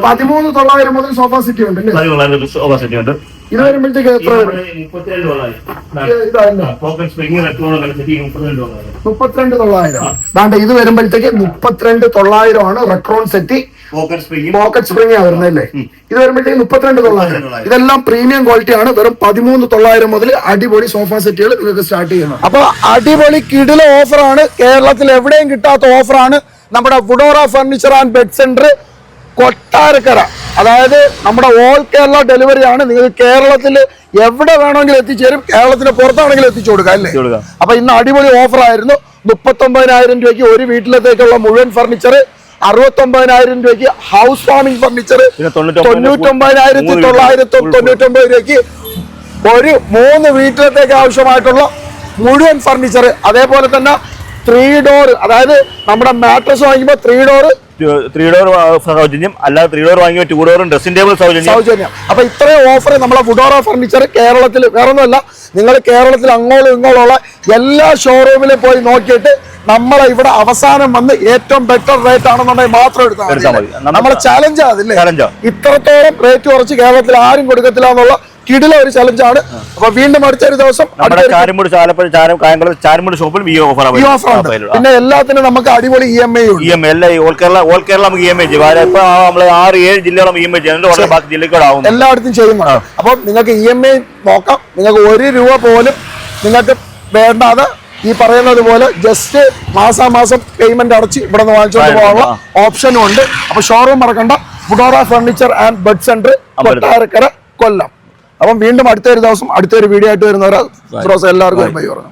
13,900 മുതൽ സോഫ സെറ്റ് ഉണ്ട്. സോഫ സെറ്റ് ഉണ്ട്. ഇത് വരുമ്പോഴത്തേക്ക് എത്ര വരും? 32,900. ഇത് വരുമ്പോഴത്തേക്ക് 32,900 ആണ് റെക്രോൺ സെറ്റ്. പോക്കറ്റ് സ്പ്രിംഗ് വരുന്നല്ലേ? ഇത് വരുമ്പോഴത്തേക്ക് 32,900. ഇതെല്ലാം പ്രീമിയം ക്വാളിറ്റി ആണ്. വെറും 13,900 മുതൽ അടിപൊളി സോഫ സെറ്റുകൾ നിങ്ങൾക്ക് സ്റ്റാർട്ട് ചെയ്യുന്നത്. അപ്പൊ അടിപൊളി കിടില ഓഫറാണ്. കേരളത്തിൽ എവിടെയും കിട്ടാത്ത ഓഫറാണ്. നമ്മുടെ Woodora furniture and bed centre Kottarakkara. അതായത് നമ്മുടെ ഓൾ കേരള ഡെലിവറി ആണ്. നിങ്ങൾക്ക് കേരളത്തിൽ എവിടെ വേണമെങ്കിലും എത്തിച്ചേരും. കേരളത്തിന് പുറത്താണെങ്കിലും എത്തിച്ചു കൊടുക്കാം അല്ലേ? അപ്പൊ ഇന്ന് അടിപൊളി ഓഫർ ആയിരുന്നു. 39,000 രൂപയ്ക്ക് ഒരു വീട്ടിലത്തേക്കുള്ള മുഴുവൻ ഫർണിച്ചർ, 69,000 രൂപയ്ക്ക് ഹൗസ് വാമിംഗ് ഫർണിച്ചർ, 99,999 രൂപയ്ക്ക് ഒരു 3 വീട്ടിലത്തേക്ക് ആവശ്യമായിട്ടുള്ള മുഴുവൻ ഫർണിച്ചർ. അതേപോലെ തന്നെ 3 ഡോർ, അതായത് നമ്മുടെ മാട്രസ് വാങ്ങിക്കുമ്പോൾ 3 ഡോർ സൗജന്യം, അല്ലാതെ 3 ഡോർ വാങ്ങിയ 2 ഡോറും ഡ്രസ്സിംഗ് ടേബിൾ സൗജന്യം. അപ്പൊ ഇത്രയും ഓഫർ നമ്മളെ വുഡോറ ഫർണിച്ചർ കേരളത്തിൽ വേറെ ഒന്നുമല്ല. നിങ്ങൾ കേരളത്തിൽ അങ്ങോളം ഇങ്ങോളമുള്ള എല്ലാ ഷോറൂമിലും പോയി നോക്കിയിട്ട് നമ്മളെ ഇവിടെ അവസാനം വന്ന് ഏറ്റവും ബെറ്റർ റേറ്റ് ആണെന്നുണ്ടെങ്കിൽ മാത്രം എടുത്താൽ മതി. നമ്മളെ ചാലഞ്ച് അതില്ലേ? ഇത്രത്തോളം റേറ്റ് കുറച്ച് കേരളത്തിൽ ആരും കൊടുക്കത്തില്ല എന്നുള്ള കിടില ഒരു ചലഞ്ചാണ്. അപ്പൊ വീണ്ടും അടുത്തൊരു ദിവസം ഷോപ്പിൽ പിന്നെ എല്ലാത്തിനും നമുക്ക് അടിപൊളി EMI എല്ലായിടത്തും ചെയ്യുന്നുണ്ട്. അപ്പൊ നിങ്ങൾക്ക് EMI നോക്കാം. നിങ്ങൾക്ക് 1 രൂപ പോലും നിങ്ങൾക്ക് വേണ്ടാതെ ഈ പറയുന്നത് പോലെ ജസ്റ്റ് മാസാമാസം പേയ്മെന്റ് അടച്ച് ഇവിടെ നിന്ന് വാങ്ങിച്ചുകൊണ്ട് പോകാനുള്ള ഓപ്ഷനും ഉണ്ട്. അപ്പൊ ഷോറൂം മറക്കണ്ട, Woodora furniture and bed centre, Kottarakkara, Kollam. അപ്പം വീണ്ടും അടുത്തൊരു ദിവസം അടുത്തൊരു വീഡിയോ ആയിട്ട് വരുന്നവരെ എല്ലാവർക്കും ബൈ പറഞ്ഞു.